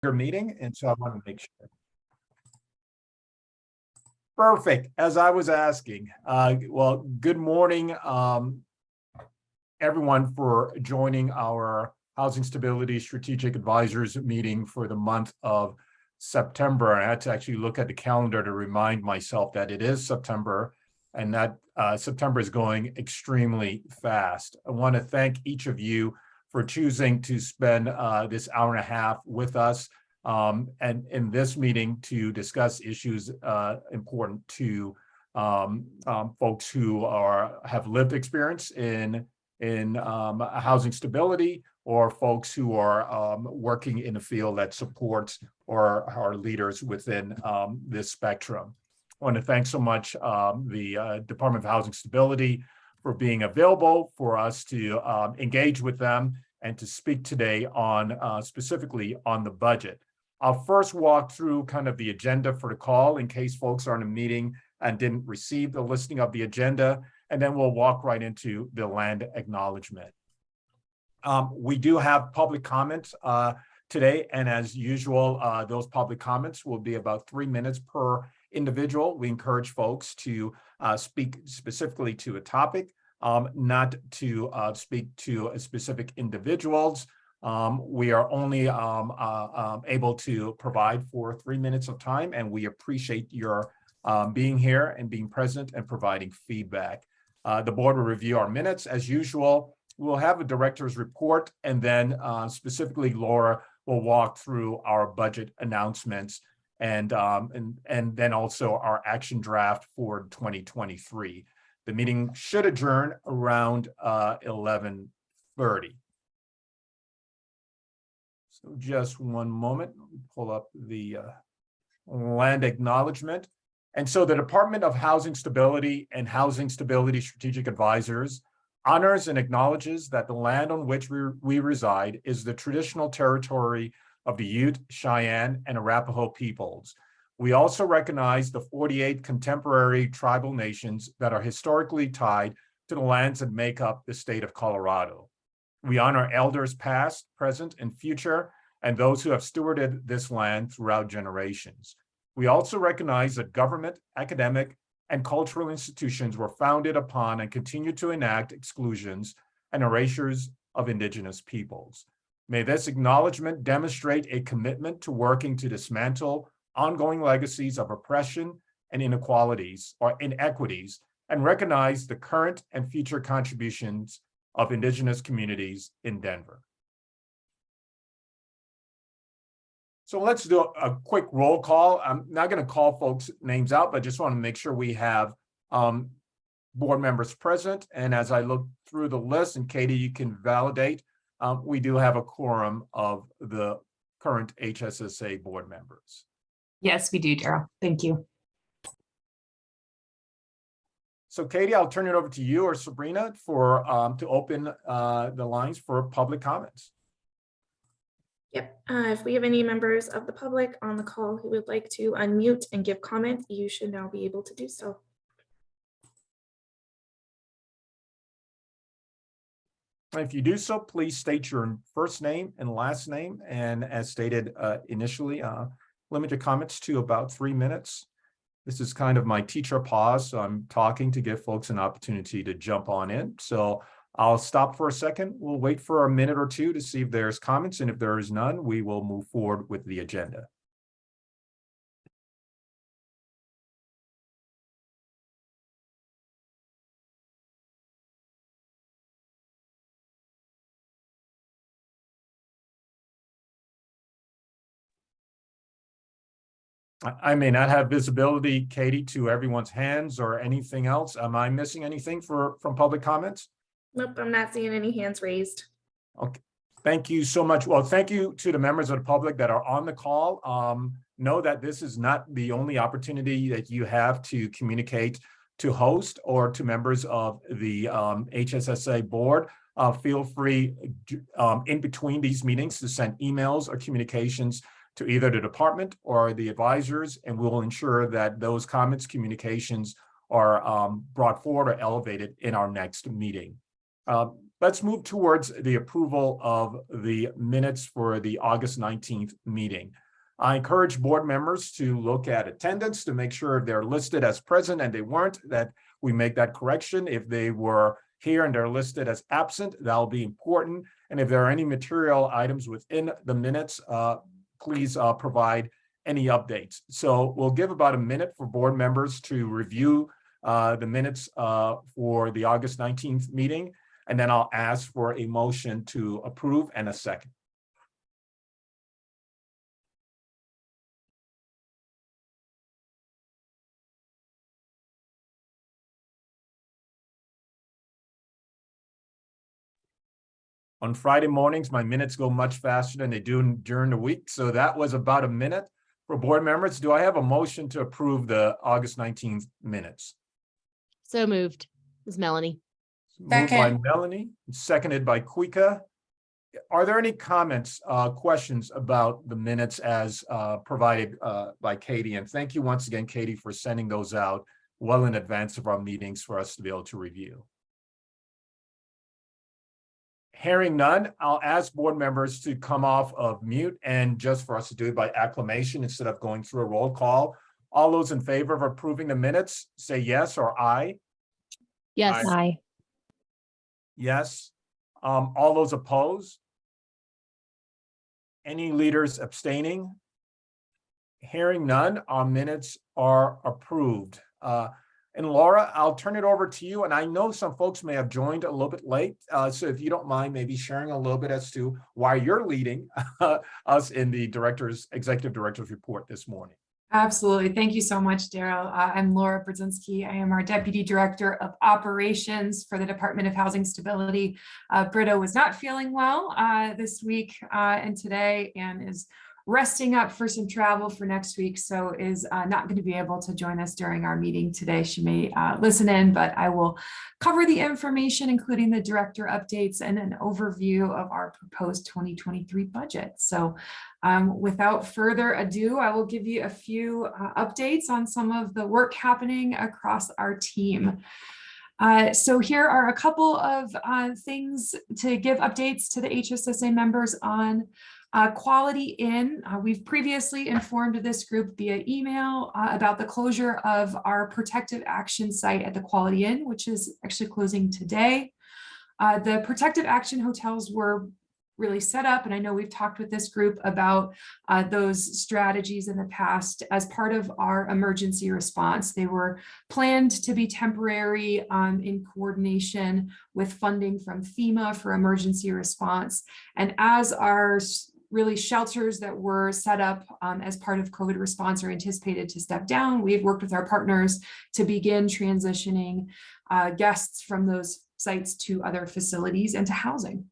meeting, and so I want to make sure. Perfect. As I was asking, well, good morning, everyone, for joining our Housing Stability Strategic Advisors meeting for the month of September. I had to actually look at the calendar to remind myself that it is September, and that September is going extremely fast. I want to thank each of you for choosing to spend this hour and a half with us and in this meeting to discuss issues important to folks who have lived experience in housing stability, or folks who are working in a field that supports or are leaders within this spectrum. I want to thank so much the Department of Housing Stability for being available for us to engage with them and to speak today on specifically on the budget. I'll first walk through kind of the agenda for the call in case folks are in a meeting and didn't receive the listing of the agenda, and then we'll walk right into the land acknowledgement. We do have public comments today, and as usual, those public comments will be about 3 minutes per individual. We encourage folks to speak specifically to a topic, not to speak to specific individuals. We are only able to provide for 3 minutes of time, and we appreciate your being here and being present and providing feedback. The board will review our minutes as usual. We'll have a director's report, and then specifically Laura will walk through our budget announcements and then also our action draft for 2023. The meeting should adjourn around 11:30. So just one moment, pull up the land acknowledgement. And so the Department of Housing Stability and Housing Stability Strategic Advisors honors and acknowledges that the land on which we reside is the traditional territory of the Ute, Cheyenne, and Arapaho peoples. We also recognize the 48 contemporary tribal nations that are historically tied to the lands that make up the state of Colorado. We honor elders past, present, and future, and those who have stewarded this land throughout generations. We also recognize that government, academic, and cultural institutions were founded upon and continue to enact exclusions and erasures of Indigenous peoples. May this acknowledgement demonstrate a commitment to working to dismantle ongoing legacies of oppression and inequalities or inequities, and recognize the current and future contributions of Indigenous communities in Denver. So let's do a quick roll call. I'm not going to call folks' names out, but just want to make sure we have board members present. And as I look through the list, and Katie, you can validate, we do have a quorum of the current HSSA board members. Yes, we do, Daryl. Thank you. So Katie, I'll turn it over to you or Sabrina for to open the lines for public comments. Yep. If we have any members of the public on the call who would like to unmute and give comment, you should now be able to do so. If you do so, please state your first name and last name, and as stated initially, limit your comments to about 3 minutes. This is kind of my teacher pause, so I'm talking to give folks an opportunity to jump on in. So I'll stop for a second. We'll wait for a minute or two to see if there's comments, and if there is none, we will move forward with the agenda. I may not have visibility, Katie, to everyone's hands or anything else. Am I missing anything from public comments? Nope, I'm not seeing any hands raised. Okay, thank you so much. Well, thank you to the members of the public that are on the call. Know that this is not the only opportunity that you have to communicate to host or to members of the HSSA board. Feel free in between these meetings to send emails or communications to either the department or the advisors, and we'll ensure that those comments, communications are brought forward or elevated in our next meeting. let's move towards the approval of the minutes for the August 19th meeting. I encourage board members to look at attendance to make sure if they're listed as present and they weren't, that we make that correction. If they were here and they're listed as absent, that'll be important. And if there are any material items within the minutes, please provide any updates. So we'll give about a minute for board members to review the minutes for the August 19th meeting, and then I'll ask for a motion to approve and a second. On Friday mornings, my minutes go much faster than they do during the week. So that was about a minute for board members. Do I have a motion to approve the August 19th minutes? So moved. This is Melanie. Moved by Melanie, seconded by Kuika. Are there any comments, questions about the minutes as provided by Katie? And thank you once again, Katie, for sending those out well in advance of our meetings for us to be able to review. Hearing none, I'll ask board members to come off of mute and just for us to do it by acclamation instead of going through a roll call. All those in favor of approving the minutes, say yes or aye. Yes. Aye. Yes. All those opposed? Any leaders abstaining? Hearing none, our minutes are approved. And Laura, I'll turn it over to you. And I know some folks may have joined a little bit late. So if you don't mind maybe sharing a little bit as to why you're leading us in the executive director's report this morning. Absolutely. Thank you so much, Daryl. I'm Laura Brzezinski. I am our Deputy Director of Operations for the Department of Housing Stability. Britta was not feeling well this week and today, and is resting up for some travel for next week, so is not going to be able to join us during our meeting today. She may listen in, but I will cover the information, including the director updates and an overview of our proposed 2023 budget. So without further ado, I will give you a few updates on some of the work happening across our team. So here are a couple of things to give updates to the HSSA members on. Quality Inn, we've previously informed this group via email about the closure of our protective action site at the Quality Inn, which is actually closing today. The protective action hotels were really set up, and I know we've talked with this group about those strategies in the past as part of our emergency response. They were planned to be temporary in coordination with funding from FEMA for emergency response. And as our really shelters that were set up as part of COVID response are anticipated to step down, we've worked with our partners to begin transitioning guests from those sites to other facilities and to housing.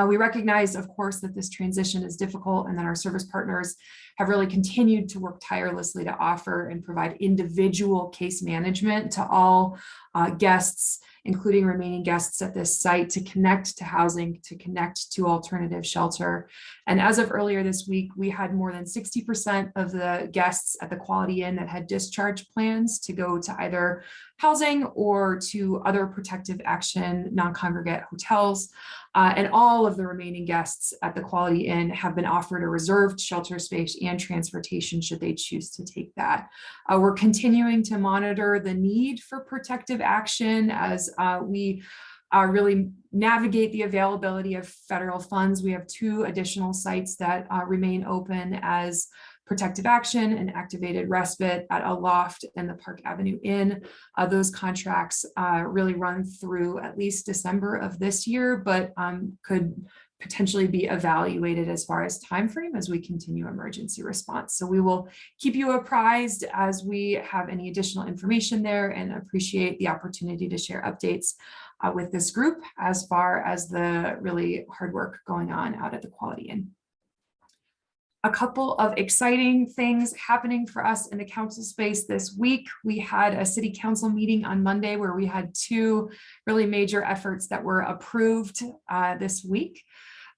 We recognize, of course, that this transition is difficult and that our service partners have really continued to work tirelessly to offer and provide individual case management to all guests, including remaining guests at this site, to connect to housing, to connect to alternative shelter. And as of earlier this week, we had more than 60% of the guests at the Quality Inn that had discharge plans to go to either housing or to other protective action non-congregate hotels. And all of the remaining guests at the Quality Inn have been offered a reserved shelter space and transportation should they choose to take that. We're continuing to monitor the need for protective action as we really navigate the availability of federal funds. We have 2 additional sites that remain open as protective action and activated respite at a loft and the Park Avenue Inn. Those contracts really run through at least December of this year, but could potentially be evaluated as far as timeframe as we continue emergency response. So we will keep you apprised as we have any additional information there, and appreciate the opportunity to share updates with this group as far as the really hard work going on out at the Quality Inn. A couple of exciting things happening for us in the council space this week. We had a city council meeting on Monday where we had 2 really major efforts that were approved this week.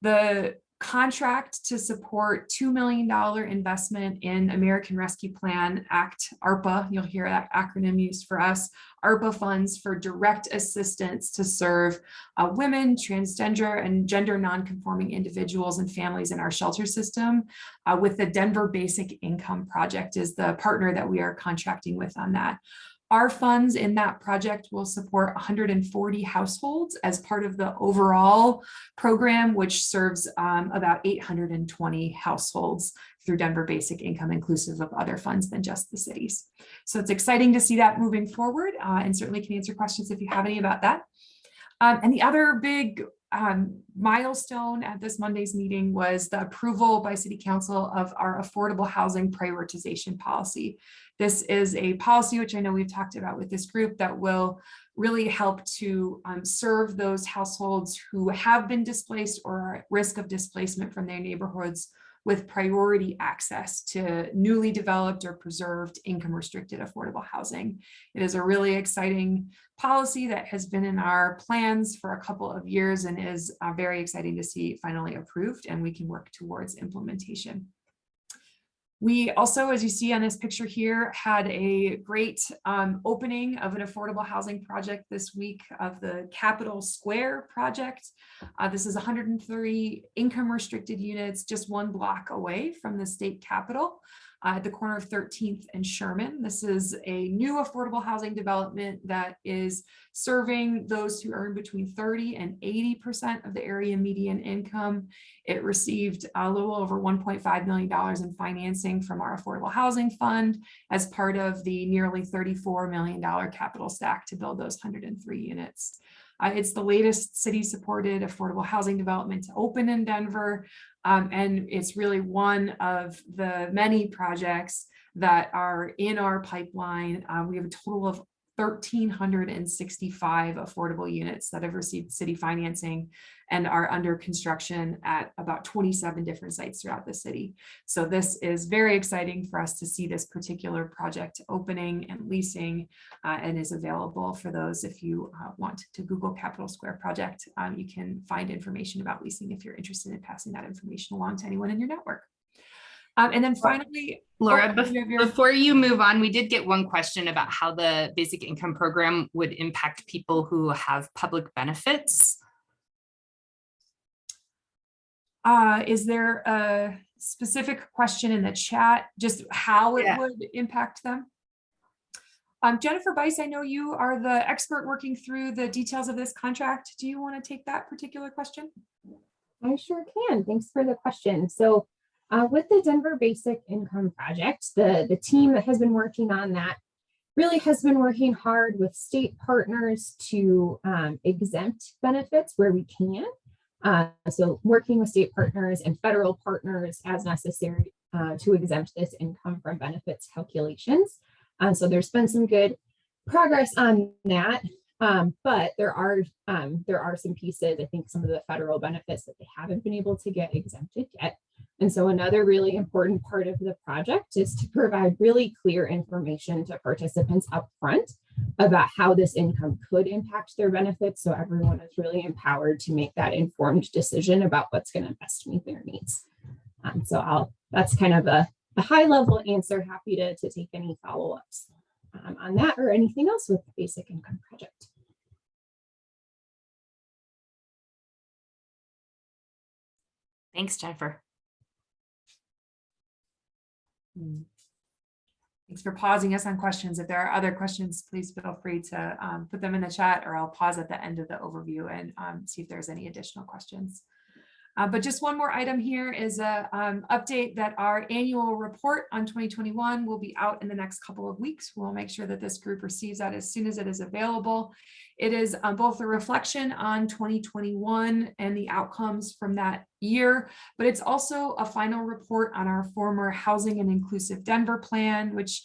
The contract to support $2 million investment in American Rescue Plan Act, ARPA. You'll hear that acronym used for us. ARPA funds for direct assistance to serve women, transgender, and gender nonconforming individuals and families in our shelter system. With the Denver Basic Income Project is the partner that we are contracting with on that. Our funds in that project will support 140 households as part of the overall program, which serves about 820 households through Denver Basic Income, inclusive of other funds than just the cities. So it's exciting to see that moving forward, and certainly can answer questions if you have any about that. And the other big milestone at this Monday's meeting was the approval by City Council of our affordable housing prioritization policy. This is a policy which I know we've talked about with this group that will really help to serve those households who have been displaced or are at risk of displacement from their neighborhoods with priority access to newly developed or preserved income restricted affordable housing. It is a really exciting policy that has been in our plans for a couple of years and is very exciting to see finally approved, and we can work towards implementation. We also, as you see on this picture here, had a great opening of an affordable housing project this week of the Capitol Square project. This is 130 income restricted units just one block away from the state capitol at the corner of 13th and Sherman. This is a new affordable housing development that is serving those who earn between 30 and 80% of the area median income. It received a little over $1.5 million in financing from our affordable housing fund as part of the nearly $34 million capital stack to build those 103 units. It's the latest city-supported affordable housing development to open in Denver, and it's really one of the many projects that are in our pipeline. We have a total of 1,365 affordable units that have received city financing and are under construction at about 27 different sites throughout the city. So this is very exciting for us to see this particular project opening and leasing, and is available for those. If you want to Google Capitol Square project, you can find information about leasing if you're interested in passing that information along to anyone in your network. And then finally, Laura, before you move on, we did get one question about how the basic income program would impact people who have public benefits. Is there a specific question in the chat, just how it would impact them? Jennifer Bice, I know you are the expert working through the details of this contract. Do you want to take that particular question? I sure can. Thanks for the question. So with the Denver Basic Income Project, the team that has been working on that really has been working hard with state partners to exempt benefits where we can. So working with state partners and federal partners as necessary to exempt this income from benefits calculations. So there's been some good progress on that. But there are some pieces, I think some of the federal benefits that they haven't been able to get exempted yet. And so another really important part of the project is to provide really clear information to participants up front about how this income could impact their benefits. So everyone is really empowered to make that informed decision about what's going to best meet their needs. That's kind of a high level answer. Happy to take any follow-ups on that or anything else with the Basic Income Project. Thanks, Jennifer. Thanks for pausing us on questions. If there are other questions, please feel free to put them in the chat, or I'll pause at the end of the overview and see if there's any additional questions. But just one more item here is a update that our annual report on 2021 will be out in the next couple of weeks. We'll make sure that this group receives that as soon as it is available. It is both a reflection on 2021 and the outcomes from that year, but it's also a final report on our former Housing and Inclusive Denver plan, which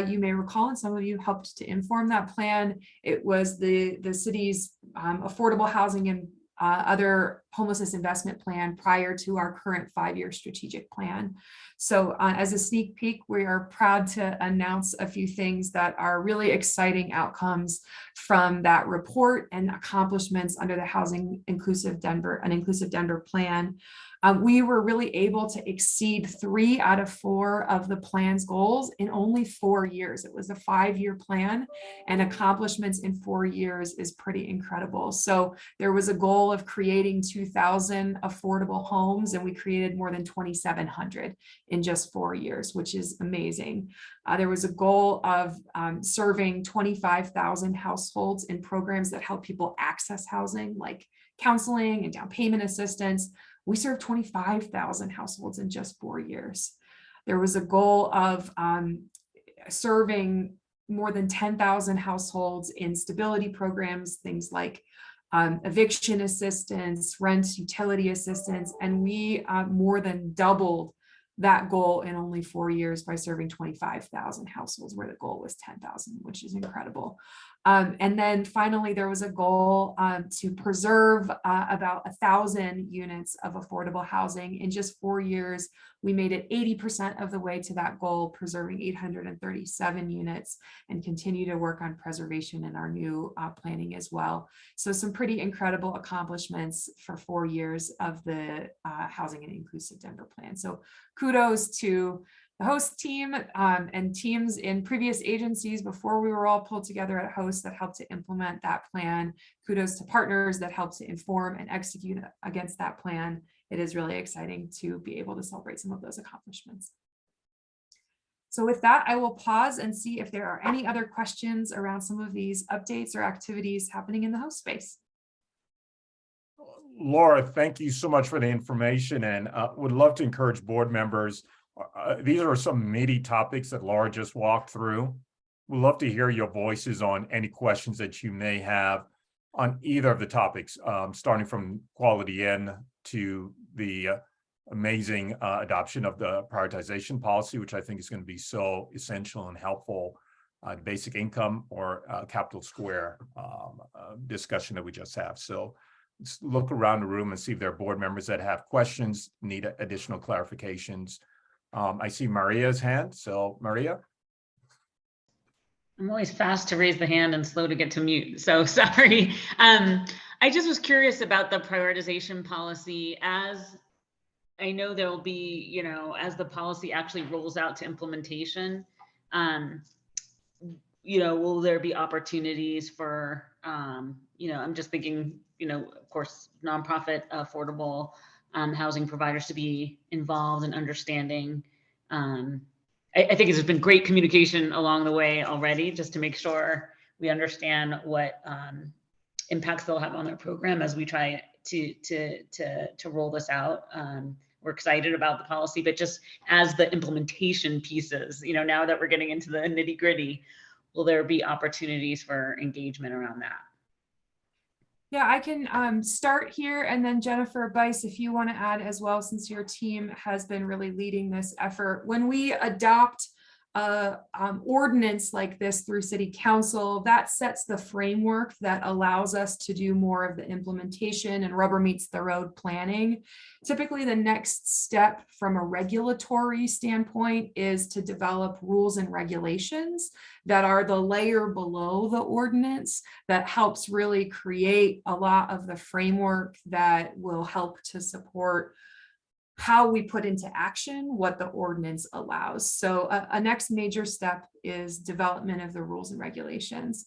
you may recall, and some of you helped to inform that plan. It was the city's affordable housing and other homelessness investment plan prior to our current 5-year strategic plan. So as a sneak peek, we are proud to announce a few things that are really exciting outcomes from that report and accomplishments under the Housing Inclusive Denver, an Inclusive Denver plan. We were really able to exceed 3 out of 4 of the plan's goals in only 4 years. It was a 5-year plan, and accomplishments in 4 years is pretty incredible. So there was a goal of creating 2,000 affordable homes, and we created more than 2,700 in just 4 years, which is amazing. There was a goal of serving 25,000 households in programs that help people access housing, like counseling and down payment assistance. We served 25,000 households in just 4 years. There was a goal of serving more than 10,000 households in stability programs, things like eviction assistance, rent utility assistance, and we more than doubled that goal in only 4 years by serving 25,000 households, where the goal was 10,000, which is incredible. And then finally, there was a goal to preserve about 1,000 units of affordable housing. In just 4 years, we made it 80% of the way to that goal, preserving 837 units, and continue to work on preservation in our new planning as well. So some pretty incredible accomplishments for 4 years of the Housing and Inclusive Denver Plan. So kudos to the host team and teams in previous agencies before we were all pulled together at host that helped to implement that plan. Kudos to partners that helped to inform and execute against that plan. It is really exciting to be able to celebrate some of those accomplishments. So with that, I will pause and see if there are any other questions around some of these updates or activities happening in the host space. Laura, thank you so much for the information, and would love to encourage board members. These are some meaty topics that Laura just walked through. We'd love to hear your voices on any questions that you may have on either of the topics, starting from quality in to the amazing adoption of the prioritization policy, which I think is going to be so essential and helpful, the basic income or capital square discussion that we just have. So let's look around the room and see if there are board members that have questions, need additional clarifications. I see Maria's hand. So Maria. I'm always fast to raise the hand and slow to get to mute. So sorry. I just was curious about the prioritization policy. As I know there will be, you know, as the policy actually rolls out to implementation, you know, will there be opportunities for, you know, I'm just thinking, you know, of course, nonprofit affordable housing providers to be involved in understanding. I think there's been great communication along the way already, just to make sure we understand what impacts they'll have on their program as we try to roll this out. We're excited about the policy, but just as the implementation pieces, you know, now that we're getting into the nitty gritty, will there be opportunities for engagement around that? Yeah, I can start here, and then Jennifer Bice, if you want to add as well, since your team has been really leading this effort. When we adopt ordinance like this through City Council, that sets the framework that allows us to do more of the implementation and rubber meets the road planning. Typically, the next step from a regulatory standpoint is to develop rules and regulations that are the layer below the ordinance that helps really create a lot of the framework that will help to support how we put into action what the ordinance allows. So a next major step is development of the rules and regulations.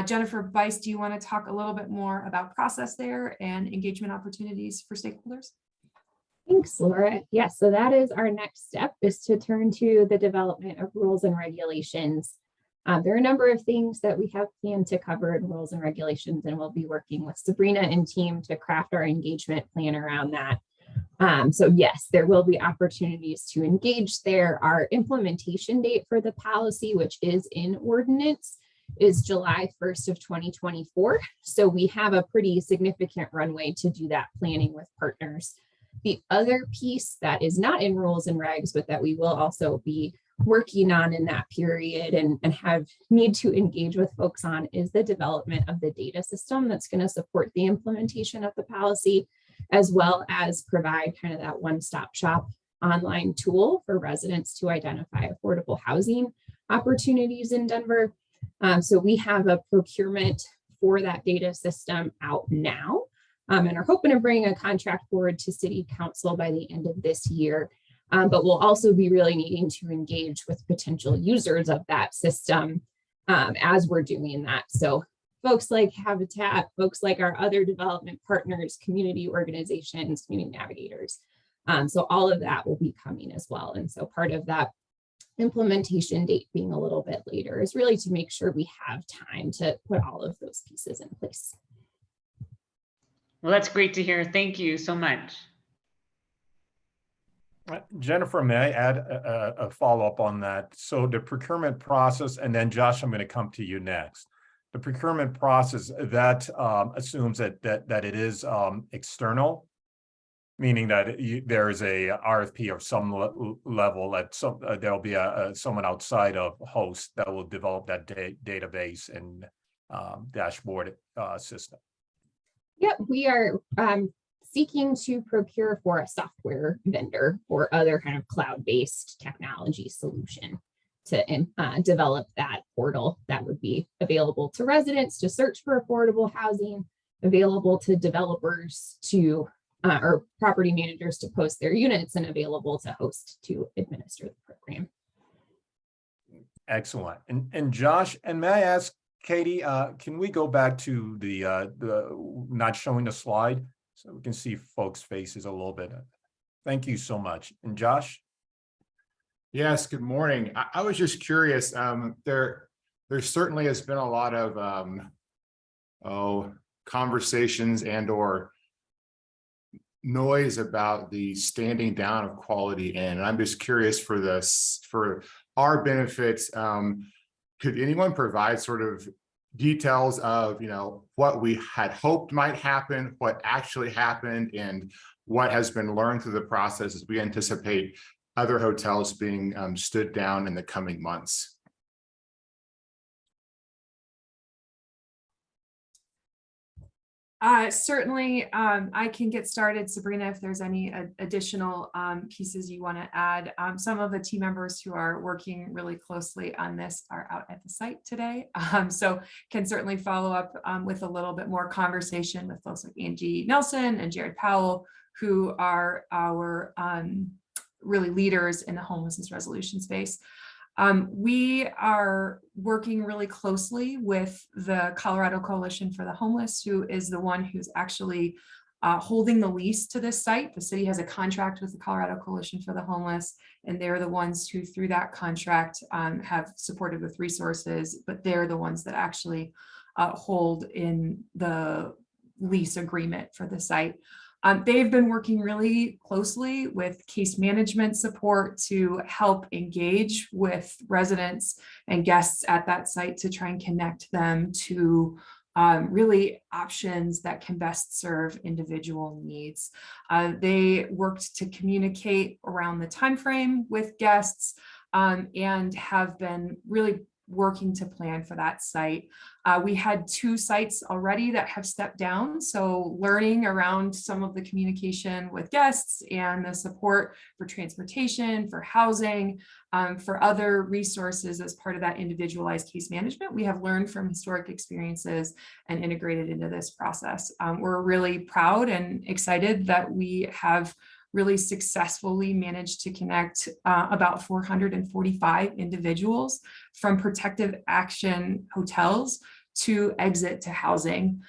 Jennifer Bice, do you want to talk a little bit more about process there and engagement opportunities for stakeholders? Thanks, Laura. Yes, so that is our next step, is to turn to the development of rules and regulations. There are a number of things that we have planned to cover in rules and regulations, and we'll be working with Sabrina and team to craft our engagement plan around that. So yes, there will be opportunities to engage there. Our implementation date for the policy, which is in ordinance, is July 1st of 2024. So we have a pretty significant runway to do that planning with partners. The other piece that is not in rules and regs, but that we will also be working on in that period and need to engage with folks on, is the development of the data system that's going to support the implementation of the policy, as well as provide kind of that one-stop shop online tool for residents to identify affordable housing opportunities in Denver. So we have a procurement for that data system out now. and are hoping to bring a contract forward to City Council by the end of this year. But we'll also be really needing to engage with potential users of that system as we're doing that. So folks like Habitat, folks like our other development partners, community organizations, community navigators. So all of that will be coming as well. And so part of that implementation date being a little bit later is really to make sure we have time to put all of those pieces in place. Well, that's great to hear. Thank you so much. Jennifer, may I add a follow-up on that? So the procurement process, and then Josh, I'm going to come to you next. The procurement process, that assumes that it is external, meaning that there is a RFP or some level that there'll be someone outside of host that will develop that database and dashboard system. Yep, we are seeking to procure for a software vendor or other kind of cloud-based technology solution to develop that portal that would be available to residents to search for affordable housing, available to developers to or property managers to post their units, and available to host to administer the program. Excellent. And Josh, and may I ask Katie, can we go back to the not showing the slide so we can see folks' faces a little bit? Thank you so much. And Josh? Yes, good morning. I was just curious. There certainly has been a lot of conversations and or noise about the standing down of Quality Inn. And I'm just curious for our benefits, could anyone provide sort of details of, what we had hoped might happen, what actually happened, and what has been learned through the process as we anticipate other hotels being stood down in the coming months? Certainly, I can get started, Sabrina, if there's any additional pieces you want to add. Some of the team members who are working really closely on this are out at the site today, so can certainly follow up with a little bit more conversation with folks like Angie Nelson and Jared Powell, who are our really leaders in the homelessness resolution space. We are working really closely with the Colorado Coalition for the Homeless, who is the one who's actually holding the lease to this site. The city has a contract with the Colorado Coalition for the Homeless, and they're the ones who, through that contract, have supported with resources, but they're the ones that actually hold in the lease agreement for the site. They've been working really closely with case management support to help engage with residents and guests at that site to try and connect them to really options that can best serve individual needs. They worked to communicate around the timeframe with guests and have been really working to plan for that site. We had 2 sites already that have stepped down, so learning around some of the communication with guests and the support for transportation, for housing, for other resources as part of that individualized case management, we have learned from historic experiences and integrated into this process. We're really proud and excited that we have really successfully managed to connect about 445 individuals from protective action hotels to exit to housing.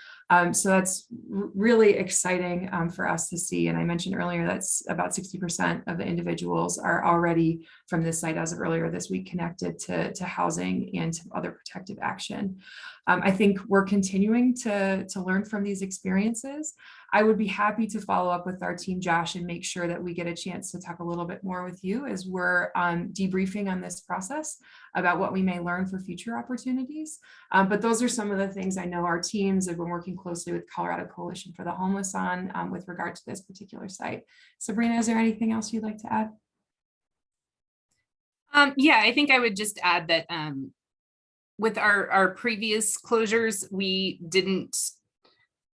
So that's really exciting for us to see. And I mentioned earlier, that's about 60% of the individuals are already from this site as of earlier this week connected to housing and to other protective action. I think we're continuing to learn from these experiences. I would be happy to follow up with our team, Josh, and make sure that we get a chance to talk a little bit more with you as we're debriefing on this process about what we may learn for future opportunities. But those are some of the things I know our teams have been working closely with Colorado Coalition for the Homeless on with regard to this particular site. Sabrina, is there anything else you'd like to add? Yeah, I think I would just add that with our previous closures, we didn't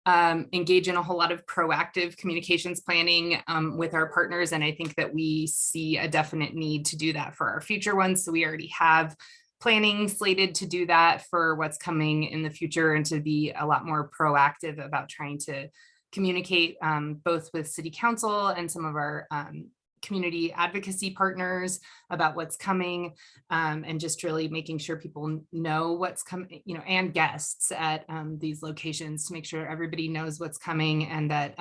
engage in a whole lot of proactive communications planning with our partners. And I think that we see a definite need to do that for our future ones. So we already have planning slated to do that for what's coming in the future and to be a lot more proactive about trying to communicate both with City Council and some of our community advocacy partners about what's coming, and just really making sure people know what's coming, and guests at these locations, to make sure everybody knows what's coming and that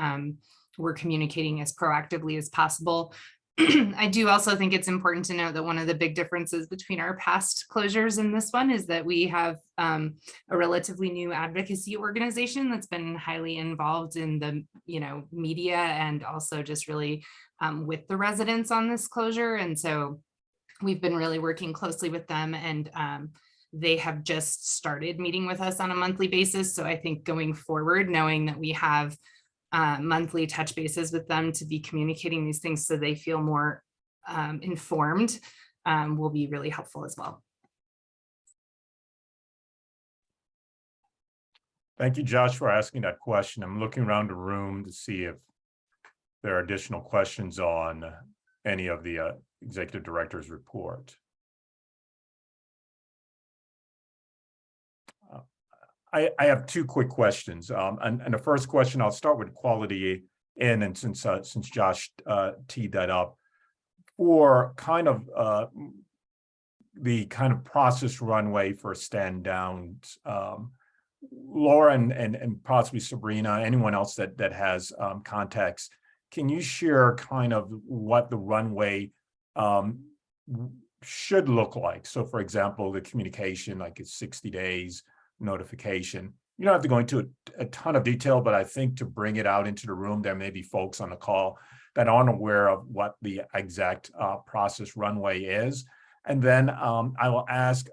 we're communicating as proactively as possible. I do also think it's important to note that one of the big differences between our past closures and this one is that we have a relatively new advocacy organization that's been highly involved in the media, and also just really with the residents on this closure. And so we've been really working closely with them, and they have just started meeting with us on a monthly basis. So I think going forward, knowing that we have monthly touch bases with them to be communicating these things so they feel more informed will be really helpful as well. Thank you, Josh, for asking that question. I'm looking around the room to see if there are additional questions on any of the executive director's report. I have two quick questions. And the first question, I'll start with quality in, and since Josh teed that up, for kind of the kind of process runway for stand downs, Laura and possibly Sabrina, anyone else that has context, can you share kind of what the runway should look like? So for example, the communication, like it's 60 days, notification. You don't have to go into a ton of detail, but I think to bring it out into the room, there may be folks on the call that aren't aware of what the exact process runway is. And then I will ask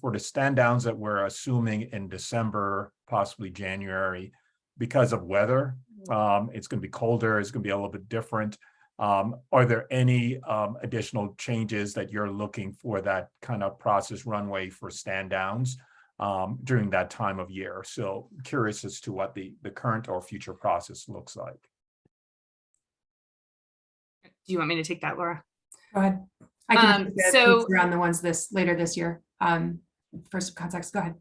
for the stand downs that we're assuming in December, possibly January, because of weather. It's going to be colder, it's going to be a little bit different. Are there any additional changes that you're looking for that kind of process runway for stand downs during that time of year? So curious as to what the current or future process looks like. Do you want me to take that, Laura? Go ahead. I can so around the ones later this year. For some context, go ahead.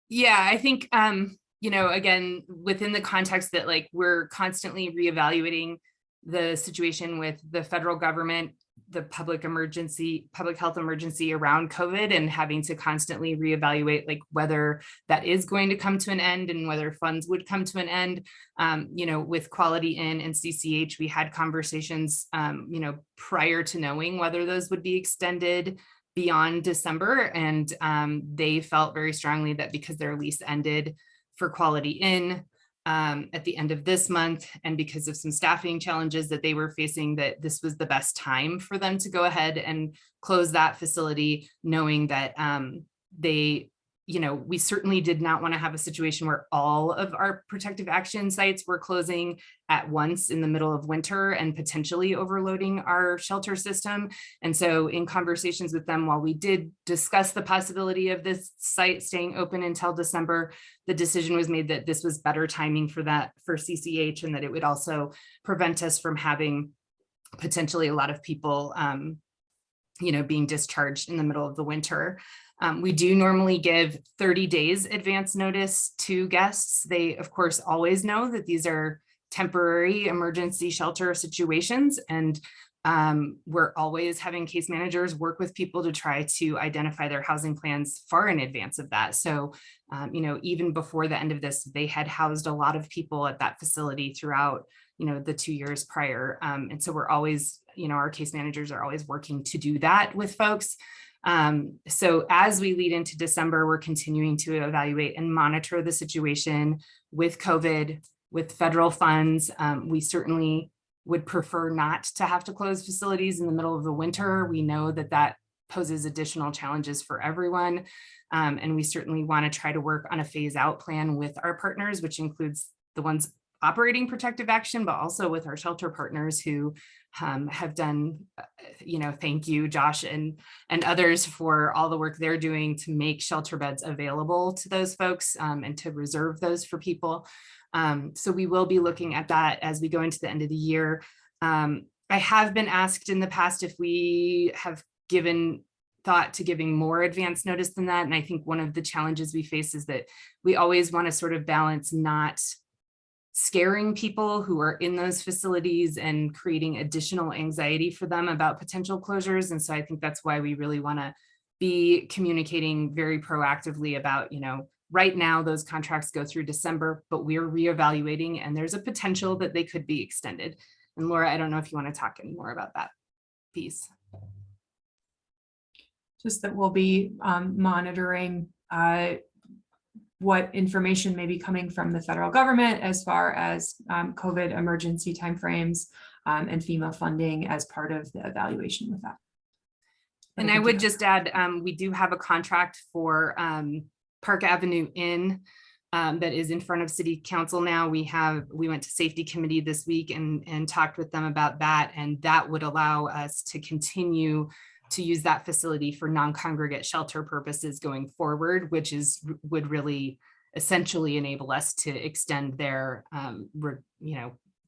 Yeah, I think again, within the context that like we're constantly reevaluating the situation with the federal government, the public health emergency around COVID, and having to constantly reevaluate like whether that is going to come to an end and whether funds would come to an end. With Quality In and CCH, we had conversations, prior to knowing whether those would be extended beyond December. And they felt very strongly that because their lease ended for Quality In at the end of this month, and because of some staffing challenges that they were facing, that this was the best time for them to go ahead and close that facility, knowing that we certainly did not want to have a situation where all of our protective action sites were closing at once in the middle of winter and potentially overloading our shelter system. And so in conversations with them, while we did discuss the possibility of this site staying open until December, the decision was made that this was better timing for CCH, and that it would also prevent us from having potentially a lot of people being discharged in the middle of the winter. We do normally give 30 days advance notice to guests. They, of course, always know that these are temporary emergency shelter situations, and we're always having case managers work with people to try to identify their housing plans far in advance of that. So, even before the end of this, they had housed a lot of people at that facility throughout, the 2 years prior. And so we're always, our case managers are always working to do that with folks. So as we lead into December, we're continuing to evaluate and monitor the situation with COVID, with federal funds. We certainly would prefer not to have to close facilities in the middle of the winter. We know that that poses additional challenges for everyone. And we certainly want to try to work on a phase out plan with our partners, which includes the ones operating protective action, but also with our shelter partners who have done, thank you, Josh and others for all the work they're doing to make shelter beds available to those folks and to reserve those for people. So we will be looking at that as we go into the end of the year. I have been asked in the past if we have given thought to giving more advance notice than that. And I think one of the challenges we face is that we always want to sort of balance not scaring people who are in those facilities and creating additional anxiety for them about potential closures. And so I think that's why we really want to be communicating very proactively about, right now those contracts go through December, but we're reevaluating and there's a potential that they could be extended. And Laura, I don't know if you want to talk any more about that piece. Just that we'll be monitoring what information may be coming from the federal government as far as COVID emergency timeframes and FEMA funding as part of the evaluation with that. And I would just add, we do have a contract for Park Avenue Inn that is in front of City Council now. We went to Safety Committee this week and talked with them about that, and that would allow us to continue to use that facility for non-congregate shelter purposes going forward, which would really essentially enable us to extend their,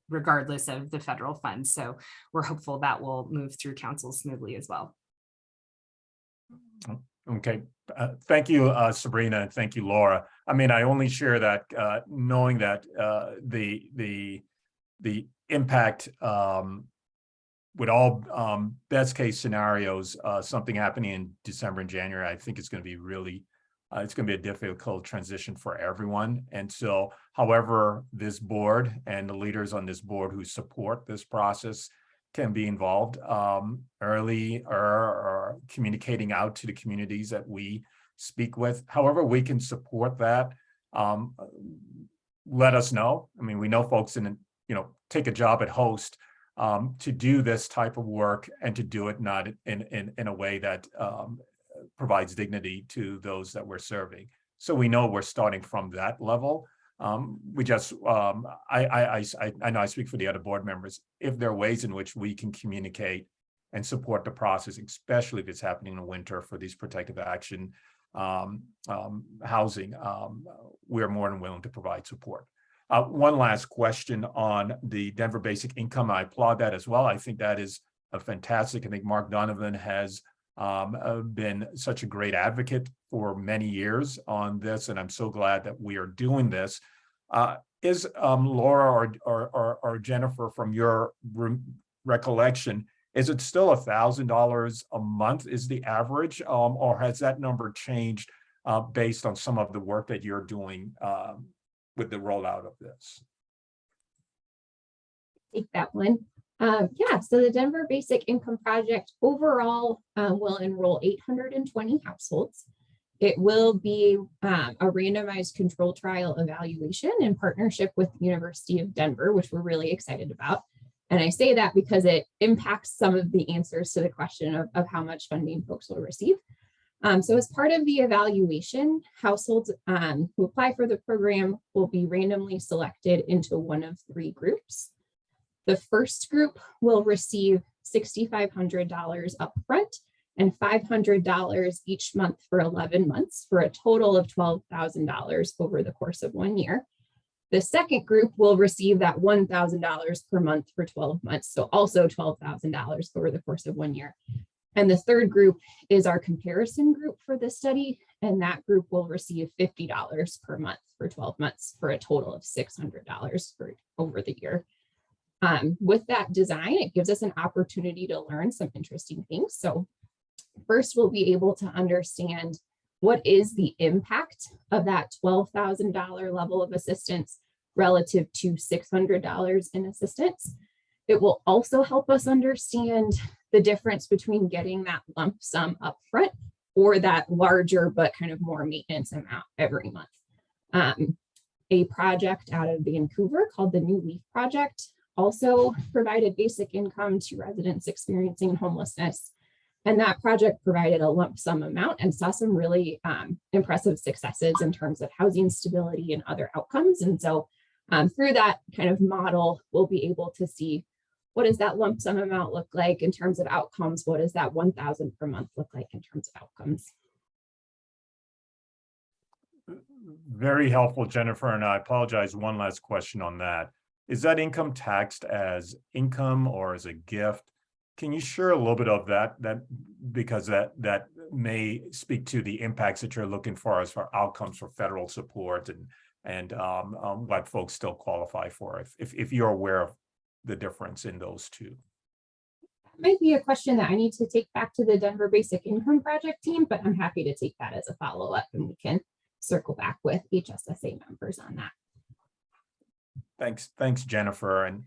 regardless of the federal funds. So we're hopeful that will move through council smoothly as well. Okay, thank you, Sabrina, and thank you, Laura. I mean, I only share that knowing that the impact with all best case scenarios, something happening in December and January, I think it's going to be really, it's going to be a difficult transition for everyone. And so, however, this board and the leaders on this board who support this process can be involved early or communicating out to the communities that we speak with. However, we can support that. Let us know. I mean, we know folks take a job at Host to do this type of work and to do it not in a way that provides dignity to those that we're serving. So we know we're starting from that level. We just, I know I speak for the other board members. If there are ways in which we can communicate and support the process, especially if it's happening in the winter for these protective action housing, we're more than willing to provide support. One last question on the Denver basic income. I applaud that as well. I think that is a fantastic. I think Mark Donovan has been such a great advocate for many years on this, and I'm so glad that we are doing this. Is Laura or Jennifer, from your recollection, is it still $1,000 a month is the average, or has that number changed based on some of the work that you're doing with the rollout of this? Take that one. Yeah, so the Denver Basic Income Project overall will enroll 820 households. It will be a randomized control trial evaluation in partnership with the University of Denver, which we're really excited about. And I say that because it impacts some of the answers to the question of how much funding folks will receive. So as part of the evaluation, households who apply for the program will be randomly selected into one of three groups. The first group will receive $6,500 upfront and $500 each month for 11 months for a total of $12,000 over the course of 1 year. The second group will receive that $1,000 per month for 12 months, so also $12,000 over the course of 1 year. And the third group is our comparison group for this study, and that group will receive $50 per month for 12 months for a total of $600 for over the year. With that design, it gives us an opportunity to learn some interesting things. So first, we'll be able to understand what is the impact of that $12,000 level of assistance relative to $600 in assistance. It will also help us understand the difference between getting that lump sum upfront or that larger but kind of more maintenance amount every month. A project out of Vancouver called the New Leaf Project also provided basic income to residents experiencing homelessness. And that project provided a lump sum amount and saw some really impressive successes in terms of housing stability and other outcomes. And so through that kind of model, we'll be able to see what does that lump sum amount look like in terms of outcomes? What does that $1,000 per month look like in terms of outcomes? Very helpful, Jennifer. And I apologize, one last question on that. Is that income taxed as income or as a gift? Can you share a little bit of that because that may speak to the impacts that you're looking for as far outcomes for federal support what folks still qualify for, if you're aware of the difference in those two. Might be a question that I need to take back to the Denver Basic Income Project team, but I'm happy to take that as a follow-up, and we can circle back with HSSA members on that. Thanks, Jennifer. And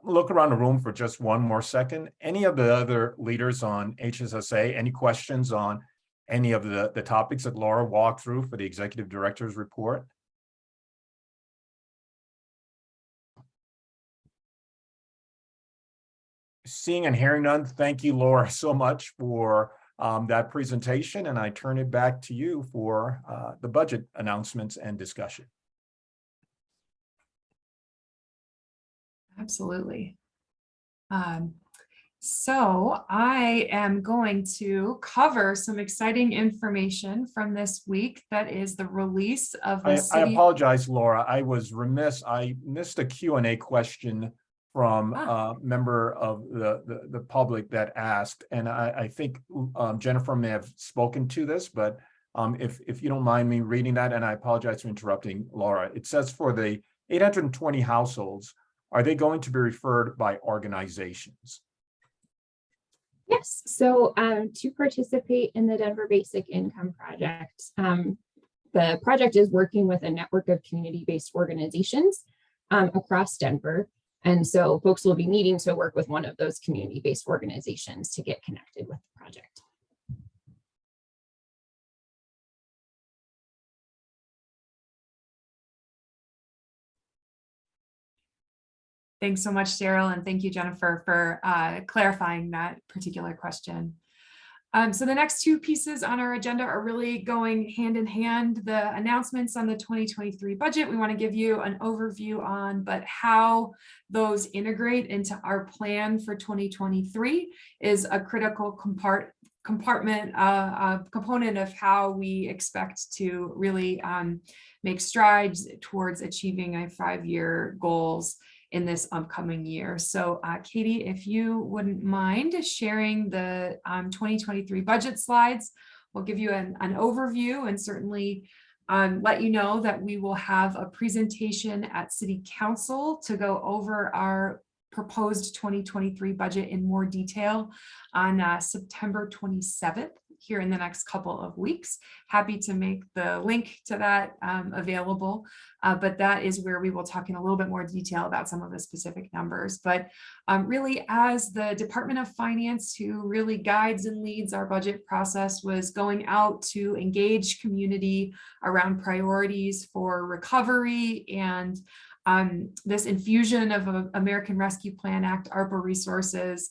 look around the room for just one more second. Any of the other leaders on HSSA, any questions on any of the topics that Laura walked through for the executive director's report? Seeing and hearing none, thank you, Laura, so much for that presentation, and I turn it back to you for the budget announcements and discussion. Absolutely. So I am going to cover some exciting information from this week. That is the release of the I city. apologize, Laura. I was remiss. I missed a Q&A question from a member of the public that asked, and I think Jennifer may have spoken to this, but if you don't mind me reading that, and I apologize for interrupting, Laura. It says for the 820 households, are they going to be referred by organizations? Yes, so to participate in the Denver Basic Income Project, the project is working with a network of community-based organizations across Denver. And so folks will be needing to work with one of those community-based organizations to get connected with the project. Thanks so much, Daryl, and thank you, Jennifer, for clarifying that particular question. So the next two pieces on our agenda are really going hand in hand. The announcements on the 2023 budget, we want to give you an overview on, but how those integrate into our plan for 2023 is a critical component of how we expect to really make strides towards achieving our 5-year goals in this upcoming year. So Katie, if you wouldn't mind sharing the 2023 budget slides, we'll give you an overview and certainly let you know that we will have a presentation at City Council to go over our proposed 2023 budget in more detail on September 27th here in the next couple of weeks. Happy to make the link to that available, but that is where we will talk in a little bit more detail about some of the specific numbers. But really, as the Department of Finance, who really guides and leads our budget process, was going out to engage community around priorities for recovery and this infusion of American Rescue Plan Act, ARPA resources,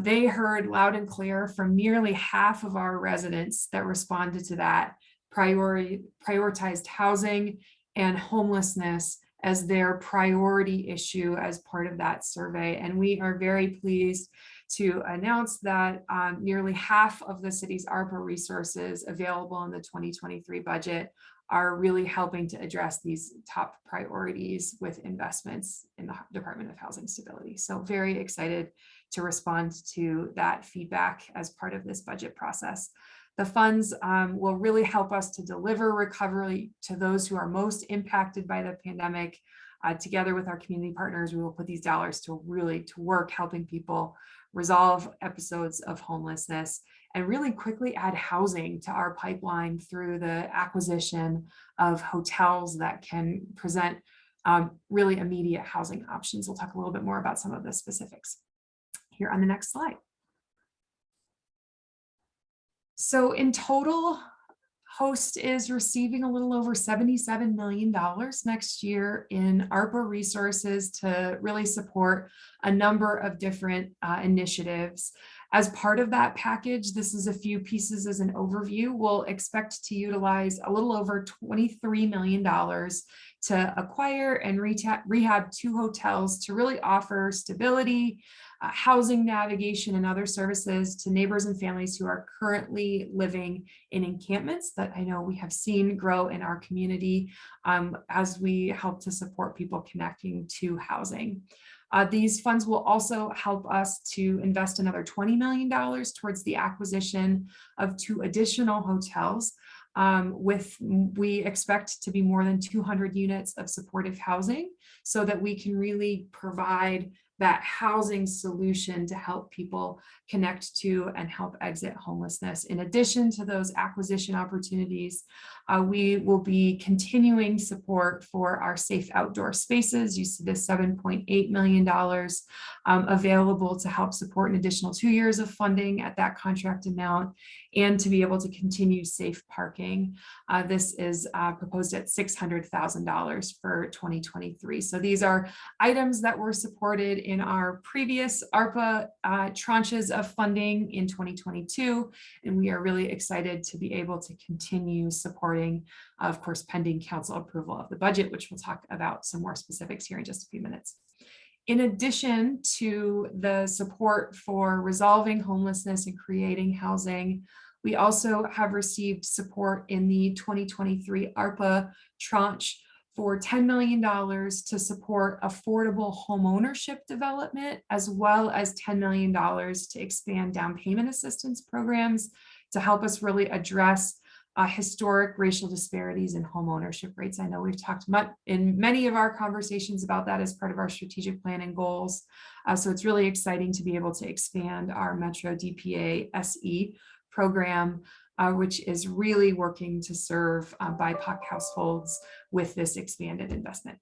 they heard loud and clear from nearly half of our residents that responded to that prioritized housing and homelessness as their priority issue as part of that survey. And we are very pleased to announce that nearly half of the city's ARPA resources available in the 2023 budget are really helping to address these top priorities with investments in the Department of Housing Stability. So very excited to respond to that feedback as part of this budget process. The funds will really help us to deliver recovery to those who are most impacted by the pandemic. Together with our community partners, we will put these dollars to work helping people resolve episodes of homelessness and really quickly add housing to our pipeline through the acquisition of hotels that can present really immediate housing options. We'll talk a little bit more about some of the specifics here on the next slide. So in total, Host is receiving a little over $77 million next year in ARPA resources to really support a number of different initiatives. As part of that package, this is a few pieces as an overview. We'll expect to utilize a little over $23 million to acquire and rehab 2 hotels to really offer stability, housing navigation, and other services to neighbors and families who are currently living in encampments that I know we have seen grow in our community as we help to support people connecting to housing. These funds will also help us to invest another $20 million towards the acquisition of 2 additional hotels. We expect to be more than 200 units of supportive housing so that we can really provide that housing solution to help people connect to and help exit homelessness. In addition to those acquisition opportunities, we will be continuing support for our safe outdoor spaces. You see this $7.8 million available to help support an additional 2 years of funding at that contract amount, and to be able to continue safe parking. This is proposed at $600,000 for 2023. So these are items that were supported in our previous ARPA tranches of funding in 2022, and we are really excited to be able to continue supporting, of course, pending council approval of the budget, which we'll talk about some more specifics here in just a few minutes. In addition to the support for resolving homelessness and creating housing, we also have received support in the 2023 ARPA tranche for $10 million to support affordable homeownership development, as well as $10 million to expand down payment assistance programs to help us really address historic racial disparities in homeownership rates. I know we've talked in many of our conversations about that as part of our strategic plan and goals. So it's really exciting to be able to expand our Metro DPA SE program, which is really working to serve BIPOC households with this expanded investment.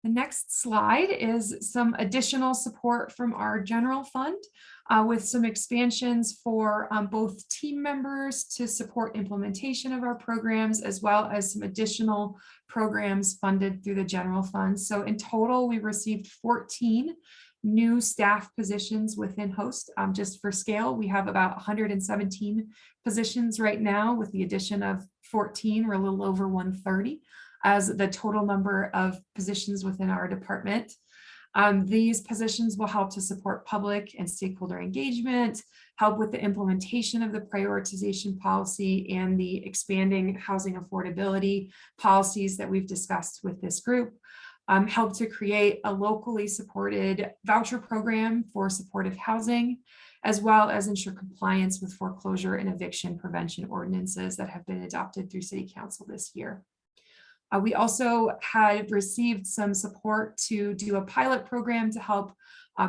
The next slide is some additional support from our general fund with some expansions for both team members to support implementation of our programs, as well as some additional programs funded through the general fund. So in total, we received 14 new staff positions within HOST. Just for scale, we have about 117 positions right now. With the addition of 14, we're a little over 130 as the total number of positions within our department. These positions will help to support public and stakeholder engagement, help with the implementation of the prioritization policy and the expanding housing affordability policies that we've discussed with this group, help to create a locally supported voucher program for supportive housing, as well as ensure compliance with foreclosure and eviction prevention ordinances that have been adopted through City Council this year. We also had received some support to do a pilot program to help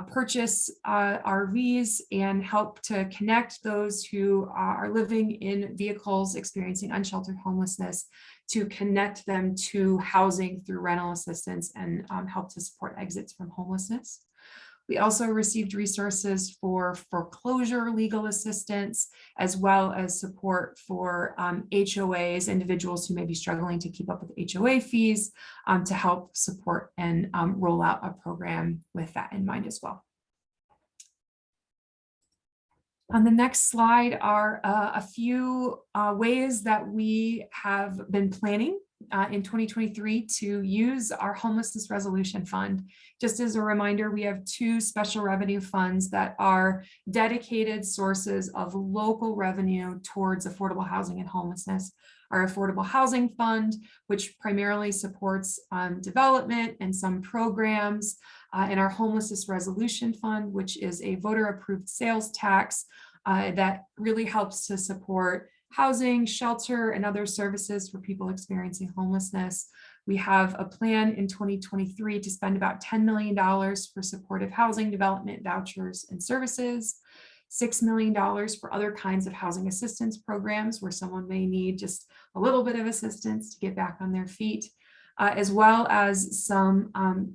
purchase RVs and help to connect those who are living in vehicles experiencing unsheltered homelessness, to connect them to housing through rental assistance and help to support exits from homelessness. We also received resources for foreclosure legal assistance, as well as support for HOAs, individuals who may be struggling to keep up with HOA fees, to help support and roll out a program with that in mind as well. On the next slide are a few ways that we have been planning in 2023 to use our homelessness resolution fund. Just as a reminder, we have two special revenue funds that are dedicated sources of local revenue towards affordable housing and homelessness. Our Affordable Housing Fund, which primarily supports development and some programs, and our Homelessness Resolution Fund, which is a voter-approved sales tax that really helps to support housing, shelter, and other services for people experiencing homelessness. We have a plan in 2023 to spend about $10 million for supportive housing development vouchers and services, $6 million for other kinds of housing assistance programs where someone may need just a little bit of assistance to get back on their feet, as well as some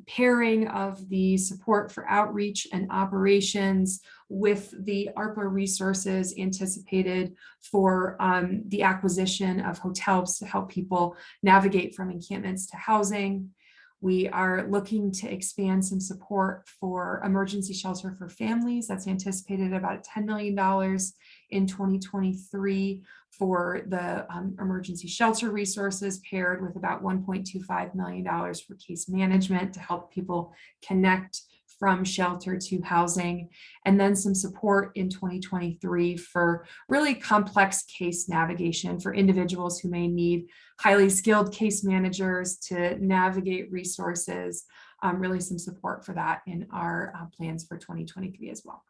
pairing of the support for outreach and operations with the ARPA resources anticipated for the acquisition of hotels to help people navigate from encampments to housing. We are looking to expand some support for emergency shelter for families. That's anticipated about $10 million in 2023 for the emergency shelter resources, paired with about $1.25 million for case management to help people connect from shelter to housing, and then some support in 2023 for really complex case navigation for individuals who may need highly skilled case managers to navigate resources, really some support for that in our plans for 2023 as well.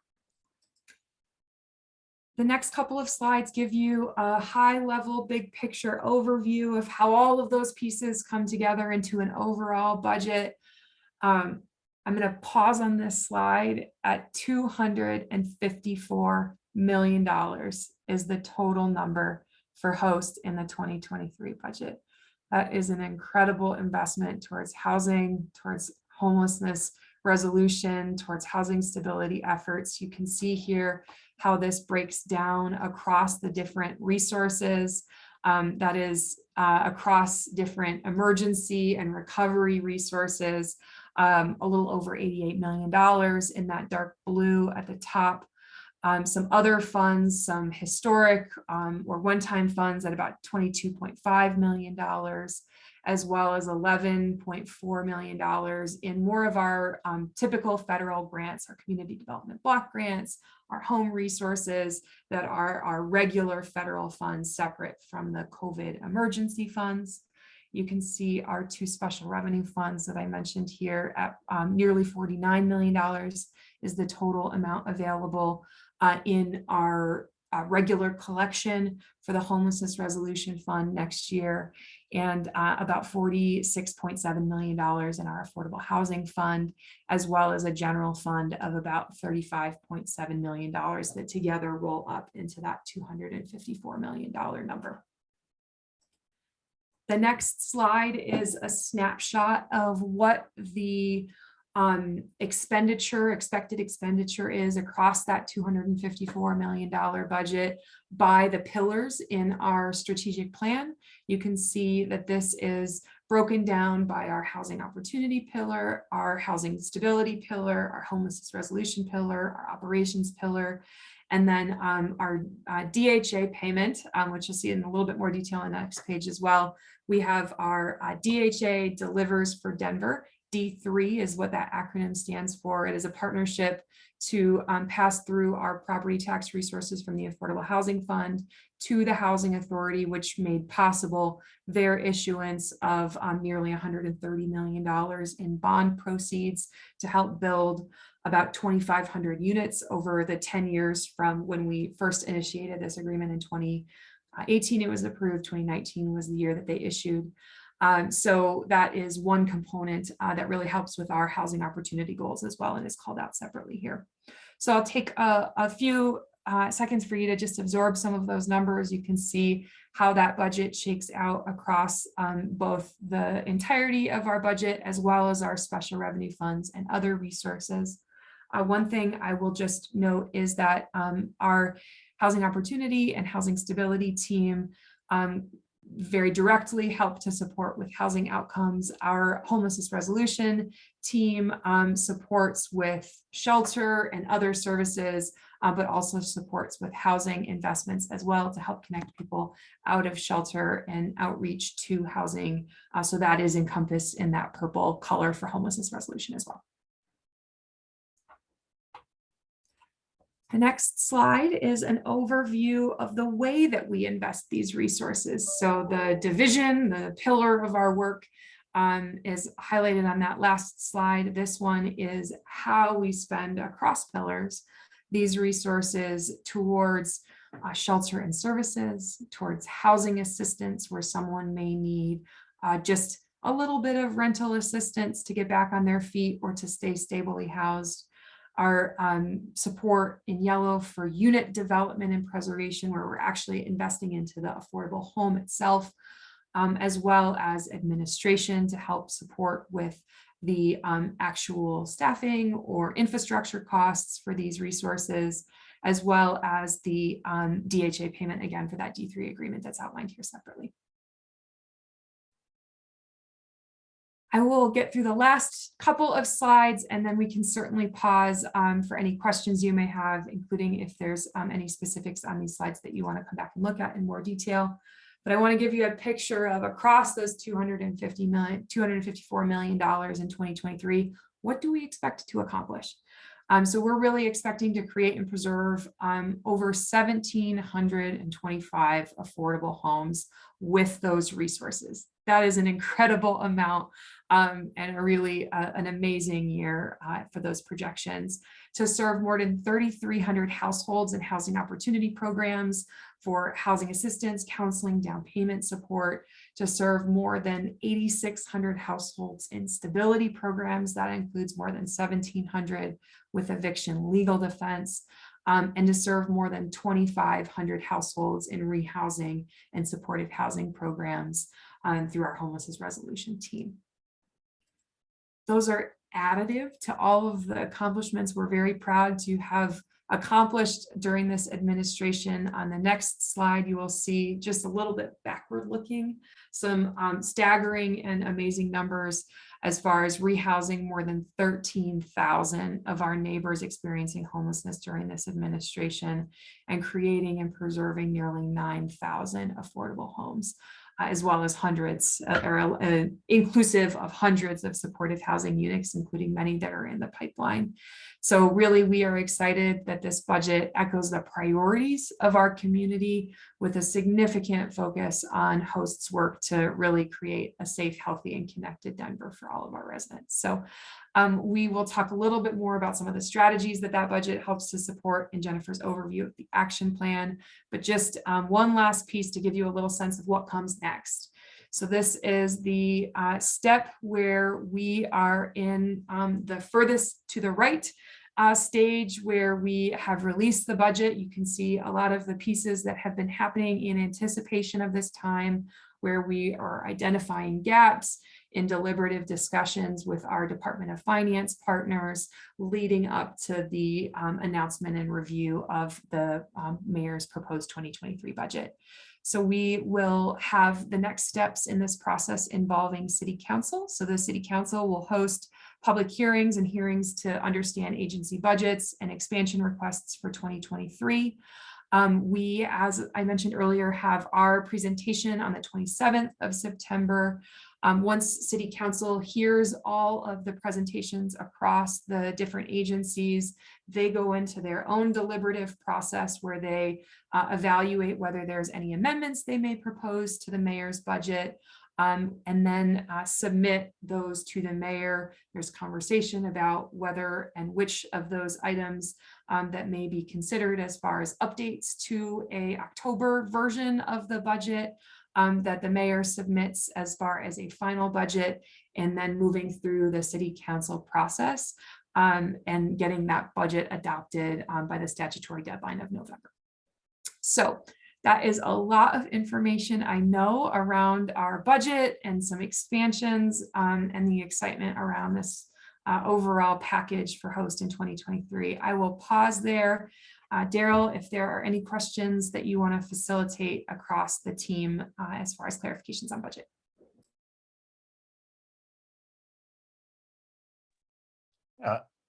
The next couple of slides give you a high-level, big picture overview of how all of those pieces come together into an overall budget. I'm going to pause on this slide at $254 million is the total number for host in the 2023 budget. That is an incredible investment towards housing, towards homelessness resolution, towards housing stability efforts. You can see here how this breaks down across the different resources, that is across different emergency and recovery resources, a little over $88 million in that dark blue at the top. Some other funds, some historic or one-time funds at about $22.5 million, as well as $11.4 million in more of our typical federal grants, our community development block grants, our home resources that are our regular federal funds separate from the COVID emergency funds. You can see our two special revenue funds that I mentioned here at nearly $49 million is the total amount available in our regular collection for the Homelessness Resolution Fund next year, and about $46.7 million in our Affordable Housing Fund, as well as a general fund of about $35.7 million that together roll up into that $254 million number. The next slide is a snapshot of what the expected expenditure is across that $254 million budget by the pillars in our strategic plan. You can see that this is broken down by our housing opportunity pillar, our housing stability pillar, our homelessness resolution pillar, our operations pillar, and then our DHA payment, which you'll see in a little bit more detail on the next page as well. We have our DHA delivers for Denver. D3 is what that acronym stands for. It is a partnership to pass through our property tax resources from the Affordable Housing Fund to the Housing Authority, which made possible their issuance of nearly $130 million in bond proceeds to help build about 2,500 units over the 10 years from when we first initiated this agreement in 2018. It was approved. 2019 was the year that they issued. So that is one component that really helps with our housing opportunity goals as well, and is called out separately here. So I'll take a few seconds for you to just absorb some of those numbers. You can see how that budget shakes out across both the entirety of our budget as well as our special revenue funds and other resources. One thing I will just note is that our housing opportunity and housing stability team very directly help to support with housing outcomes. Our homelessness resolution team supports with shelter and other services, but also supports with housing investments as well to help connect people out of shelter and outreach to housing. So that is encompassed in that purple color for homelessness resolution as well. The next slide is an overview of the way that we invest these resources. So the division, the pillar of our work is highlighted on that last slide. This one is how we spend across pillars these resources towards shelter and services, towards housing assistance where someone may need just a little bit of rental assistance to get back on their feet or to stay stably housed. Our support in yellow for unit development and preservation, where we're actually investing into the affordable home itself, as well as administration to help support with the actual staffing or infrastructure costs for these resources, as well as the DHA payment, again, for that D3 agreement that's outlined here separately. I will get through the last couple of slides and then we can certainly pause for any questions you may have, including if there's any specifics on these slides that you want to come back and look at in more detail. But I want to give you a picture of across those $254 million in 2023, what do we expect to accomplish? So we're really expecting to create and preserve over 1,725 affordable homes, with those resources. That is an incredible amount, and a really an amazing year for those projections, to serve more than 3,300 households in housing opportunity programs for housing assistance, counseling, down payment support, to serve more than 8,600 households in stability programs. That includes more than 1,700 with eviction legal defense, and to serve more than 2,500 households in rehousing and supportive housing programs through our homelessness resolution team. Those are additive to all of the accomplishments we're very proud to have accomplished during this administration. On the next slide, you will see, just a little bit backward looking, some staggering and amazing numbers as far as rehousing more than 13,000 of our neighbors experiencing homelessness during this administration, and creating and preserving nearly 9,000 affordable homes, as well as hundreds, inclusive of hundreds of supportive housing units, including many that are in the pipeline. So really, we are excited that this budget echoes the priorities of our community, with a significant focus on hosts' work to really create a safe, healthy, and connected Denver for all of our residents. So we will talk a little bit more about some of the strategies that budget helps to support in Jennifer's overview of the action plan. But just one last piece to give you a little sense of what comes next. So this is the step where we are in the furthest to the right stage, where we have released the budget. You can see a lot of the pieces that have been happening in anticipation of this time, where we are identifying gaps in deliberative discussions with our Department of Finance partners, leading up to the announcement and review of the mayor's proposed 2023 budget. So we will have the next steps in this process involving City Council. So the City Council will host public hearings and hearings to understand agency budgets and expansion requests for 2023. We, as I mentioned earlier, have our presentation on the 27th of September. Once City Council hears all of the presentations across the different agencies, they go into their own deliberative process, where they evaluate whether there's any amendments they may propose to the mayor's budget, and then submit those to the mayor. There's conversation about whether and which of those items that may be considered as far as updates to a October version of the budget that the mayor submits as far as a final budget, and then moving through the City Council process and getting that budget adopted by the statutory deadline of November. So that is a lot of information, I know, around our budget and some expansions and the excitement around this overall package for host in 2023. I will pause there. Daryl, if there are any questions that you want to facilitate across the team as far as clarifications on budget.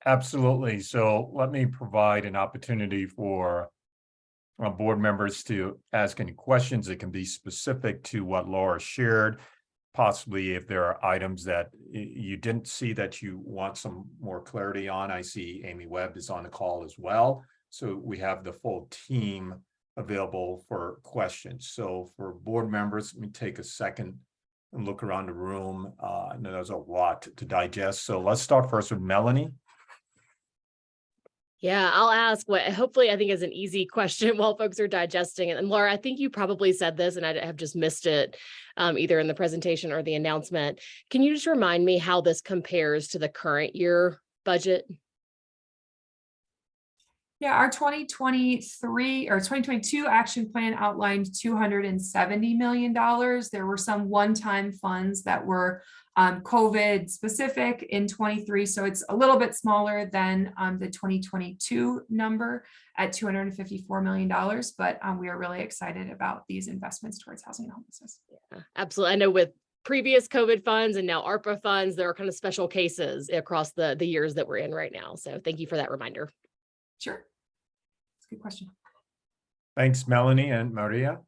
Absolutely. So let me provide an opportunity for board members to ask any questions that can be specific to what Laura shared. Possibly if there are items that you didn't see that you want some more clarity on. I see Amy Webb is on the call as well. So we have the full team available for questions. So for board members, let me take a second and look around the room. I know there's a lot to digest. So let's start first with Melanie. Yeah, I'll ask what hopefully I think is an easy question while folks are digesting it. And Laura, I think you probably said this and I have just missed it either in the presentation or the announcement. Can you just remind me how this compares to the current year budget? Yeah, our 2023 or 2022 action plan outlined $270 million. There were some one-time funds that were COVID specific in 23. So it's a little bit smaller than the 2022 number at $254 million. But we are really excited about these investments towards housing and homelessness. Yeah, absolutely. I know with previous COVID funds and now ARPA funds, there are kind of special cases across the years that we're in right now. So thank you for that reminder. Sure. Good question. Thanks, Melanie. And Maria.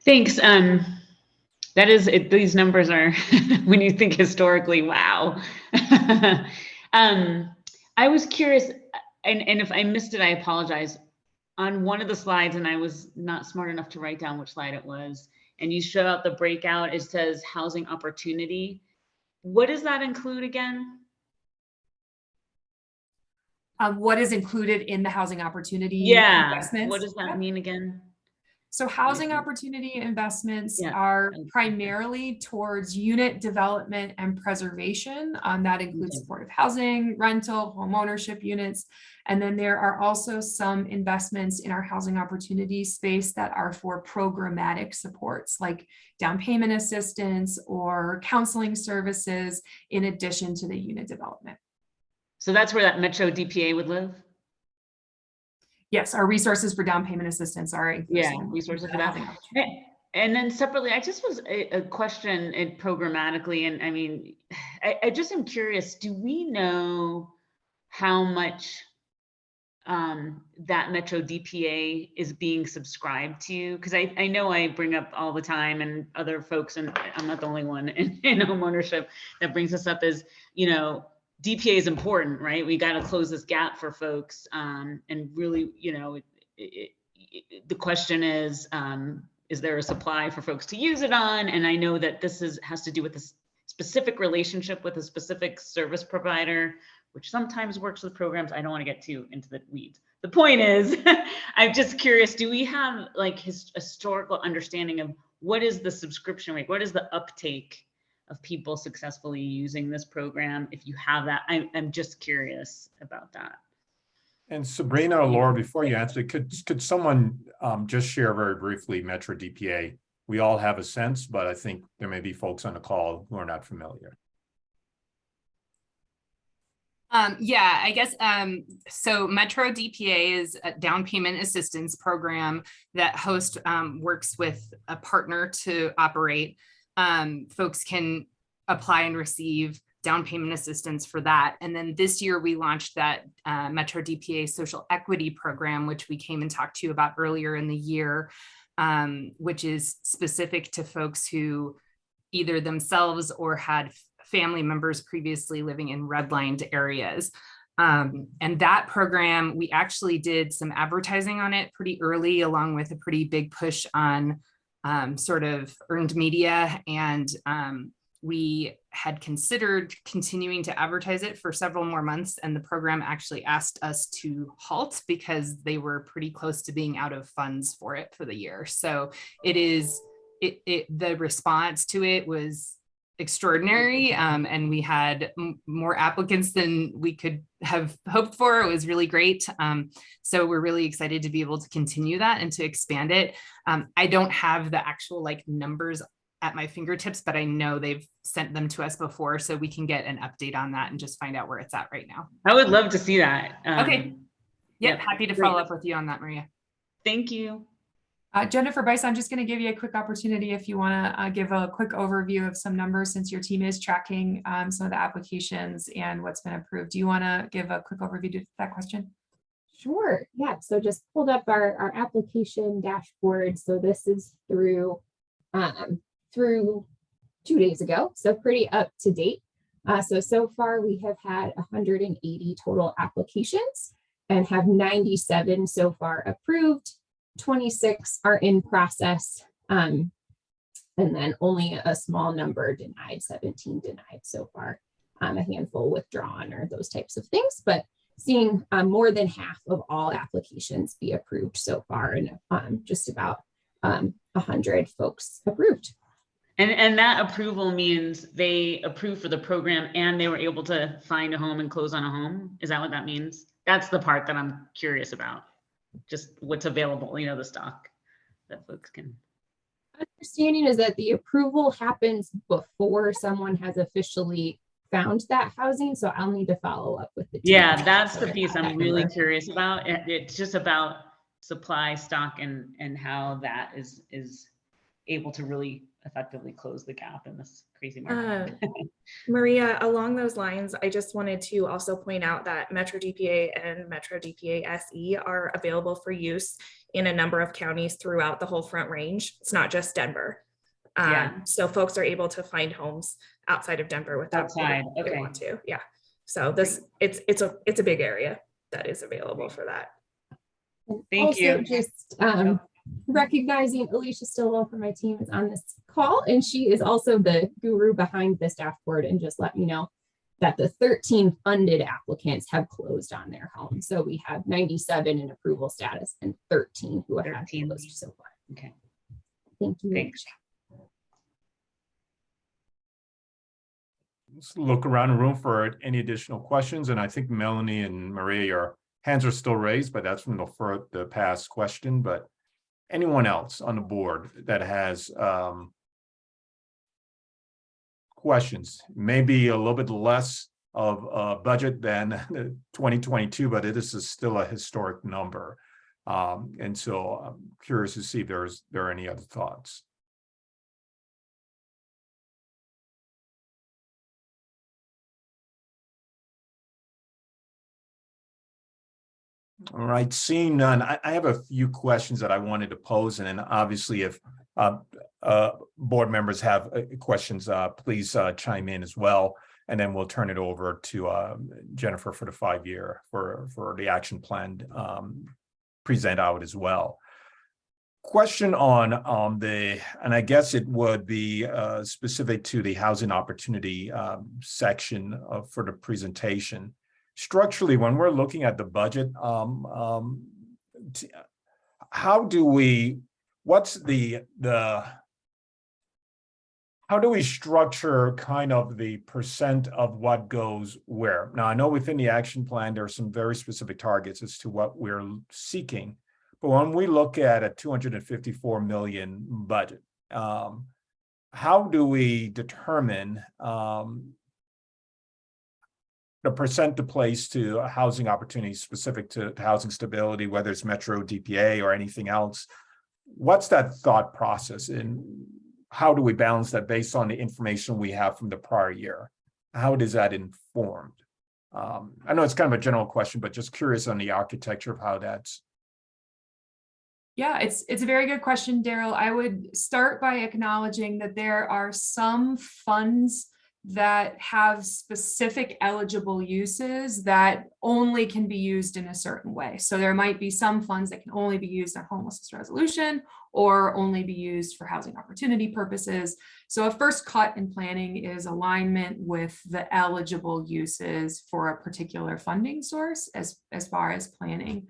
Thanks. That is it. These numbers are, when you think historically, wow. I was curious, and if I missed it, I apologize. on one of the slides, and I was not smart enough to write down which slide it was, and you show out the breakout, it says housing opportunity. What does that include again? What is included in the housing opportunity Yeah, investments? what does that Yep. mean again? So housing see. opportunity investments Yeah. are Okay. primarily towards unit development and preservation. That includes Okay. supportive housing, rental, home ownership units. And then there are also some investments in our housing opportunity space that are for programmatic supports like down payment assistance or counseling services in addition to the unit development. So that's where that Metro DPA would live? Yes, our resources for down payment assistance are Yeah, inclusive resources of for the that. housing opportunity. And then separately, I just was a question in programmatically, and I mean, I just am curious, do we know how much that Metro DPA is being subscribed to? Because I know I bring up all the time, and other folks, and I'm not the only one in home ownership that brings this up, is, you know, DPA is important, right? We got to close this gap for folks. And really, you know, the question is there a supply for folks to use it on? And I know that this has to do with this specific relationship with a specific service provider, which sometimes works with programs. I don't want to get too into the weeds. The point is, I'm just curious, do we have like historical understanding of what is the subscription rate? What is the uptake of people successfully using this program? If you have that, I'm just curious about that. And Sabrina or Laura, before you answer, could someone just share very briefly Metro DPA? We all have a sense, but I think there may be folks on the call who are not familiar. Yeah, I guess, so Metro DPA is a down payment assistance program that host works with a partner to operate. Folks can apply and receive down payment assistance for that. And then this year we launched that Metro DPA social equity program, which we came and talked to you about earlier in the year, which is specific to folks who either themselves or had family members previously living in redlined areas. And that program, we actually did some advertising on it pretty early, along with a pretty big push on sort of earned media. And we had considered continuing to advertise it for several more months. And the program actually asked us to halt because they were pretty close to being out of funds for it for the year. So the response to it was extraordinary, and we had more applicants than we could have hoped for. It was really great. So we're really excited to be able to continue that and to expand it. I don't have the actual like numbers at my fingertips, but I know they've sent them to us before, so we can get an update on that and just find out where it's at right now. I would love to see that. Okay. Yep, Yep. happy to Great. follow up with you on that, Maria. Thank you. Jennifer Bice, I'm just going to give you a quick opportunity if you want to give a quick overview of some numbers since your team is tracking some of the applications and what's been approved. Do you want to give a quick overview to that question? Sure. Yeah. So just pulled up our application dashboard. So this is through 2 days ago. So pretty up to date. So far we have had 180 total applications and have 97 so far approved. 26 are in process. And then only a small number denied, 17 denied so far. A handful withdrawn or those types of things, but seeing more than half of all applications be approved so far, and just about 100 folks approved. And that approval means they approved for the program and they were able to find a home and close on a home. Is that what that means? That's the part that I'm curious about. Just what's available, you know, the stock that folks can. Understanding is that the approval happens before someone has officially found that housing. So I'll need to follow up with the team. Yeah, that's the piece I'm really curious about. It's just about supply, stock, and how that is able to really effectively close the gap in this crazy market. Maria, along those lines, I just wanted to also point out that Metro DPA and Metro DPA SE are available for use in a number of counties throughout the whole Front Range. It's not just Denver. So folks are able to find homes outside of Denver without Outside, they okay. want to. Yeah. So it's a big area that is available for that. And Thank also you. just recognizing Alicia Stillwell from my team is on this call, and she is also the guru behind this dashboard, and just let you know that the 13 funded applicants have closed on their home. So we have 97 in approval status and 13 who have 13. closed so far. Okay, Thank you. thanks. Let's look around the room for any additional questions. And I think Melanie and Maria, your hands are still raised, but that's from the past question. But anyone else on the board that has questions, maybe a little bit less of a budget than 2022, but it is still a historic number. And so I'm curious to see if there are any other thoughts. All right, seeing none, I have a few questions that I wanted to pose, and then obviously if board members have questions, please chime in as well, and then we'll turn it over to Jennifer for the 5-year for the action plan present out as well. Question on and I guess it would be specific to the housing opportunity section for the presentation. Structurally, when we're looking at the budget, how do we structure kind of the percent of what goes where? Now, I know within the action plan, there are some very specific targets as to what we're seeking. But when we look at a 254 million budget, how do we determine the percent to place to housing opportunities specific to housing stability, whether it's Metro DPA or anything else? What's that thought process, and how do we balance that based on the information we have from the prior year? How does that informed? I know it's kind of a general question, but just curious on the architecture of how that's. Yeah, it's a very good question, Daryl. I would start by acknowledging that there are some funds that have specific eligible uses that only can be used in a certain way. So there might be some funds that can only be used on homelessness resolution or only be used for housing opportunity purposes. So a first cut in planning is alignment with the eligible uses for a particular funding source as far as planning.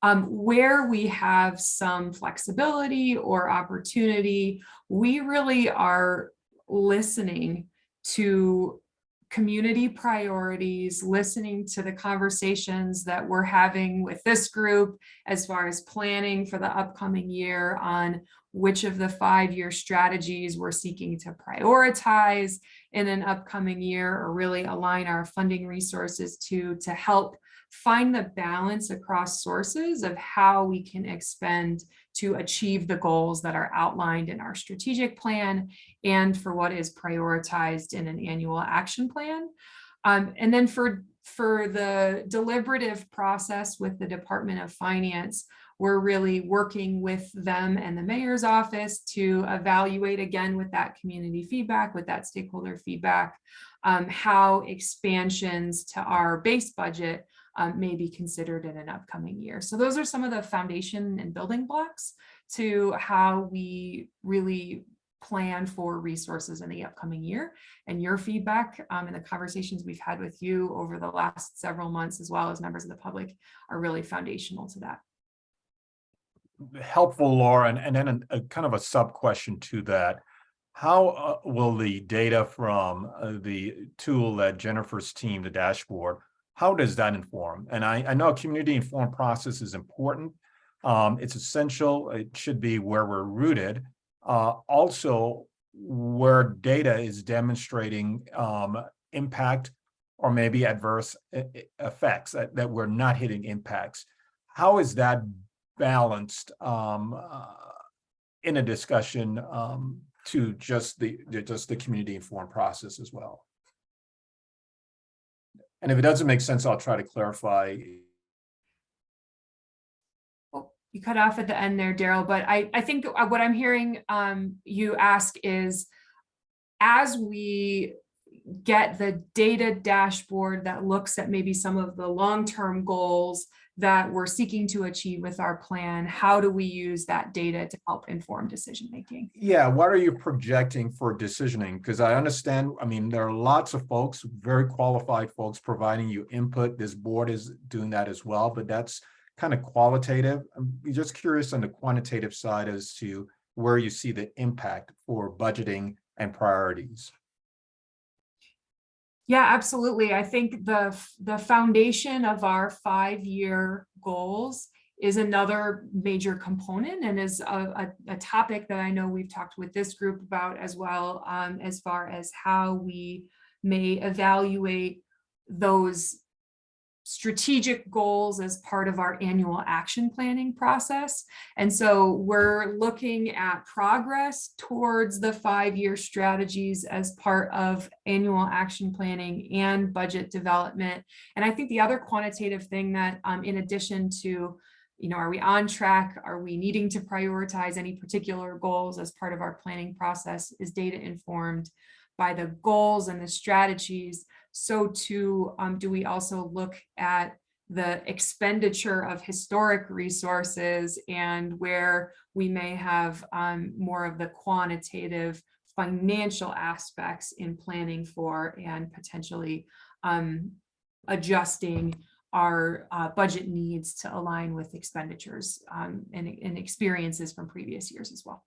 Where we have some flexibility or opportunity, we really are listening to community priorities, listening to the conversations that we're having with this group as far as planning for the upcoming year on which of the 5-year strategies we're seeking to prioritize in an upcoming year, or really align our funding resources to help find the balance across sources of how we can expend to achieve the goals that are outlined in our strategic plan and for what is prioritized in an annual action plan. And then for the deliberative process with the Department of Finance, we're really working with them and the mayor's office to evaluate, again, with that community feedback, with that stakeholder feedback, how expansions to our base budget may be considered in an upcoming year. So those are some of the foundation and building blocks to how we really plan for resources in the upcoming year. And your feedback and the conversations we've had with you over the last several months, as well as members of the public, are really foundational to that. Helpful, Laura, and then a kind of a sub question to that. How will the data from the tool that Jennifer's team, the dashboard, how does that inform? And I know a community informed process is important. It's essential. It should be where we're rooted. Also, where data is demonstrating impact or maybe adverse effects that we're not hitting impacts. How is that balanced in a discussion to just the community informed process as well? And if it doesn't make sense, I'll try to clarify. Well, you cut off at the end there, Daryl, but I think what I'm hearing you ask is, as we get the data dashboard that looks at maybe some of the long-term goals that we're seeking to achieve with our plan, how do we use that data to help inform decision-making? Yeah, what are you projecting for decisioning? Because I understand, I mean, there are lots of folks, very qualified folks providing you input. This board is doing that as well, but that's kind of qualitative. I'm just curious on the quantitative side as to where you see the impact for budgeting and priorities. Yeah, absolutely. I think the foundation of our 5-year goals is another major component and is a topic that I know we've talked with this group about as well, as far as how we may evaluate those strategic goals as part of our annual action planning process. And so we're looking at progress towards the 5-year strategies as part of annual action planning and budget development. And I think the other quantitative thing that, in addition to, are we on track? Are we needing to prioritize any particular goals as part of our planning process, is data informed by the goals and the strategies. So too, do we also look at the expenditure of historic resources and where we may have more of the quantitative financial aspects in planning for and potentially adjusting our budget needs to align with expenditures and experiences from previous years as well.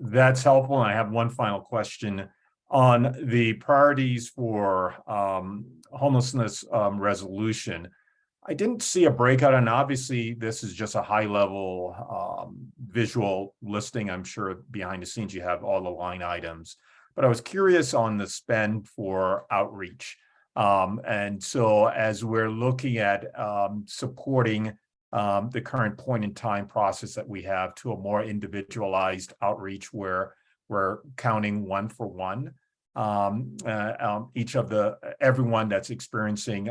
That's helpful. And I have one final question on the priorities for homelessness resolution. I didn't see a breakout, and obviously this is just a high level visual listing. I'm sure behind the scenes you have all the line items, but I was curious on the spend for outreach. And so as we're looking at supporting the current point in time process that we have to a more individualized outreach where we're counting one for one. Everyone that's experiencing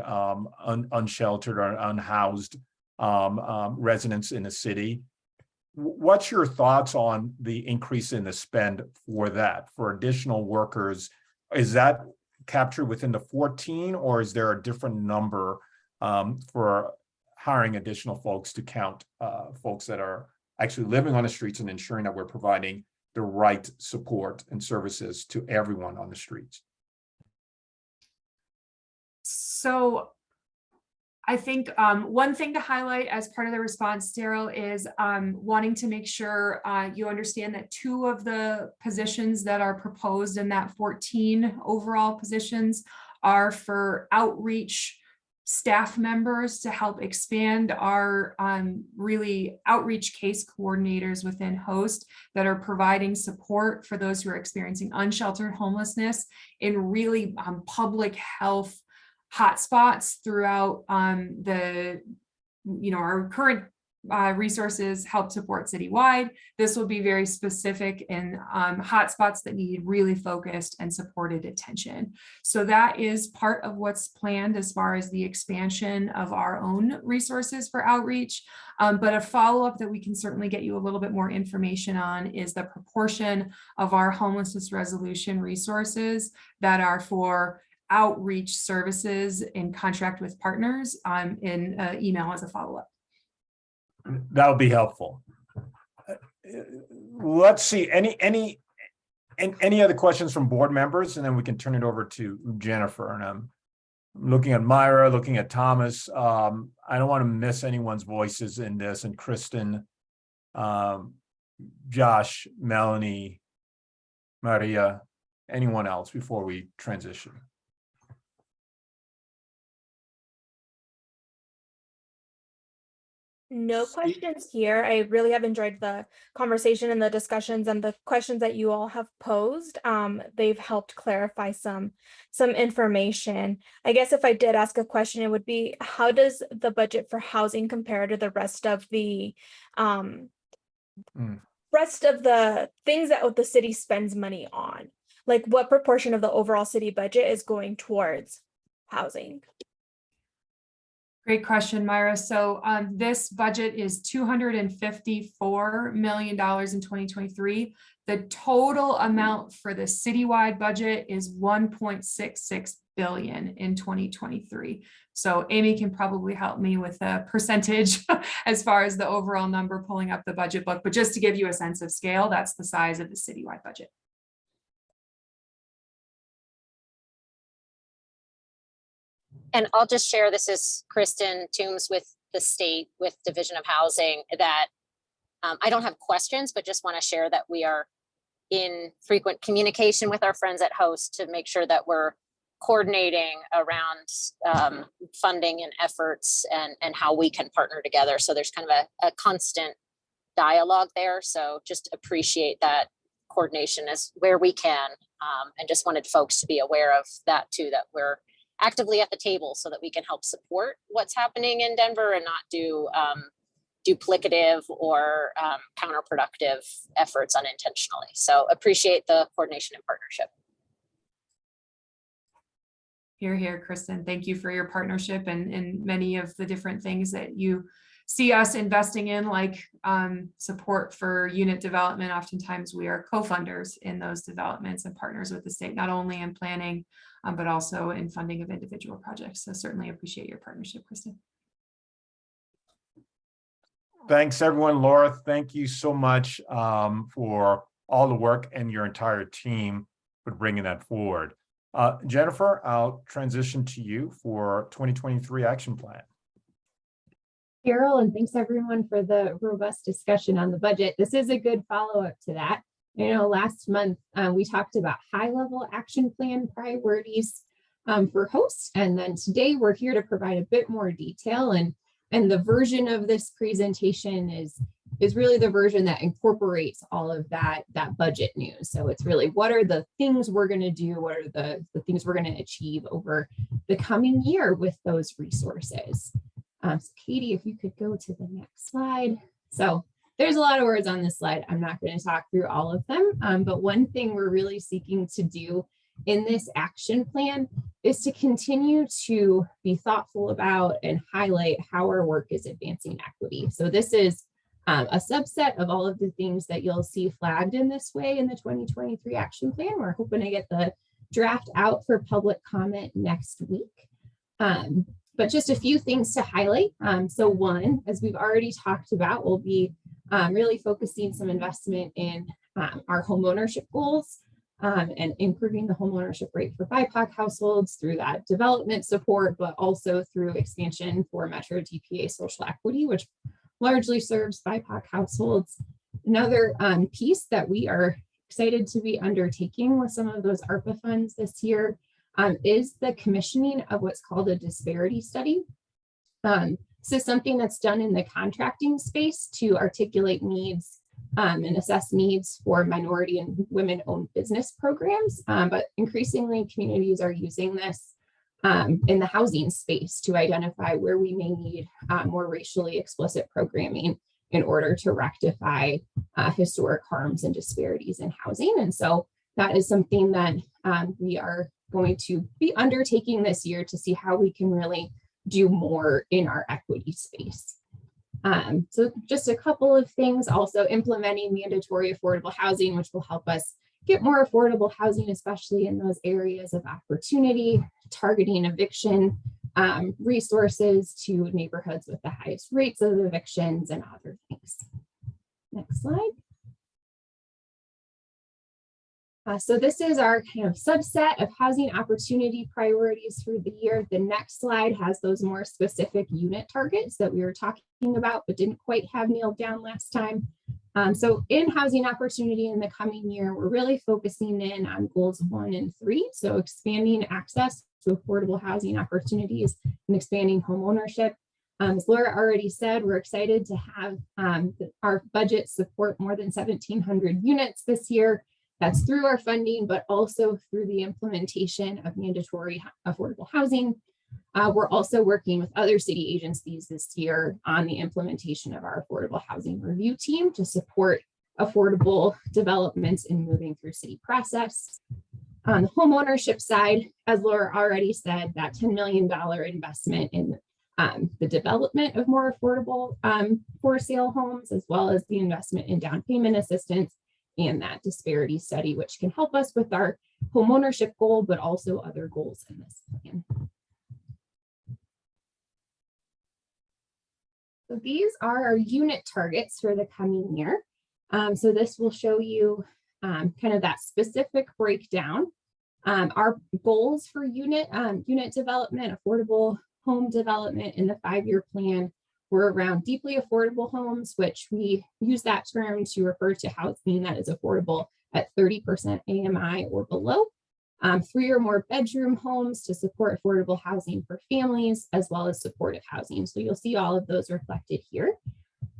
unsheltered or unhoused residents in the city. What's your thoughts on the increase in the spend for that, for additional workers? Is that captured within the 14, or is there a different number for hiring additional folks to count folks that are actually living on the streets and ensuring that we're providing the right support and services to everyone on the streets? So I think one thing to highlight as part of the response, Daryl, is wanting to make sure you understand that 2 of the positions that are proposed in that 14 overall positions are for outreach staff members to help expand our really outreach case coordinators within HOST that are providing support for those who are experiencing unsheltered homelessness in really public health hotspots throughout our current resources help support citywide. This will be very specific in hotspots that need really focused and supported attention. So that is part of what's planned as far as the expansion of our own resources for outreach. But a follow-up that we can certainly get you a little bit more information on is the proportion of our homelessness resolution resources that are for outreach services in contract with partners in email as a follow-up. That would be helpful. Let's see, any other questions from board members, and then we can turn it over to Jennifer. And I'm looking at Myra, looking at Thomas. I don't want to miss anyone's voices in this, and Kristen, Josh, Melanie, Maria, anyone else before we transition? No questions here. I really have enjoyed the conversation and the discussions and the questions that you all have posed. They've helped clarify some information. I guess if I did ask a question, it would be, how does the budget for housing compare to the rest of the things that the city spends money on? Like, what proportion of the overall city budget is going towards housing? Great question, Myra. So this budget is $254 million in 2023. The total amount for the citywide budget is $1.66 billion in 2023. So Amy can probably help me with a percentage as far as the overall number pulling up the budget book. But just to give you a sense of scale, that's the size of the citywide budget. And I'll just share, this is Kristen Toombs with the state, with Division of Housing, that I don't have questions, but just want to share that we are in frequent communication with our friends at Host to make sure that we're coordinating around funding and efforts and how we can partner together. So there's kind of a constant dialogue there. So just appreciate that coordination as where we can, and just wanted folks to be aware of that too, that we're actively at the table so that we can help support what's happening in Denver and not do duplicative or counterproductive efforts unintentionally. So appreciate the coordination and partnership. Here, here, Kristen. Thank you for your partnership and many of the different things that you see us investing in, like support for unit development. Oftentimes we are co-funders in those developments and partners with the state, not only in planning, but also in funding of individual projects. So certainly appreciate your partnership, Kristen. Thanks, everyone. Laura, thank you so much for all the work and your entire team for bringing that forward. Jennifer, I'll transition to you for 2023 action plan. Carol, and thanks everyone for the robust discussion on the budget. This is a good follow-up to that. You know, last month we talked about high-level action plan priorities for Host, and then today we're here to provide a bit more detail. And the version of this presentation is really the version that incorporates all of that budget news. So it's really, what are the things we're going to do? What are the things we're going to achieve over the coming year with those resources? So Katie, if you could go to the next slide. So there's a lot of words on this slide. I'm not going to talk through all of them, but one thing we're really seeking to do in this action plan is to continue to be thoughtful about and highlight how our work is advancing equity. So this is a subset of all of the things that you'll see flagged in this way in the 2023 action plan. We're hoping to get the draft out for public comment next week. But just a few things to highlight. So one, as we've already talked about, we'll be really focusing some investment in our homeownership goals and improving the homeownership rate for BIPOC households through that development support, but also through expansion for Metro DPA social equity, which largely serves BIPOC households. Another piece that we are excited to be undertaking with some of those ARPA funds this year is the commissioning of what's called a disparity study. This is something that's done in the contracting space to articulate needs and assess needs for minority and women-owned business programs. But increasingly, communities are using this in the housing space to identify where we may need more racially explicit programming in order to rectify historic harms and disparities in housing. And so that is something that we are going to be undertaking this year to see how we can really do more in our equity space. So just a couple of things, also implementing mandatory affordable housing, which will help us get more affordable housing, especially in those areas of opportunity, targeting eviction resources to neighborhoods with the highest rates of evictions and other things. Next slide. So this is our kind of subset of housing opportunity priorities for the year. The next slide has those more specific unit targets that we were talking about, but didn't quite have nailed down last time. So in housing opportunity in the coming year, we're really focusing in on goals 1 and 3. So expanding access to affordable housing opportunities and expanding home ownership. As Laura already said, we're excited to have our budget support more than 1,700 units this year. That's through our funding, but also through the implementation of mandatory affordable housing. We're also working with other city agencies this year on the implementation of our affordable housing review team to support affordable developments in moving through city process. On the home ownership side, as Laura already said, that $10 million investment in the development of more affordable for sale homes, as well as the investment in down payment assistance and that disparity study, which can help us with our homeownership goal, but also other goals in this plan. So these are our unit targets for the coming year. So this will show you kind of that specific breakdown. Our goals for unit development, affordable home development in the 5-year plan were around deeply affordable homes, which we use that term to refer to housing that is affordable at 30% AMI or below. 3 or more bedroom homes to support affordable housing for families, as well as supportive housing. So you'll see all of those reflected here.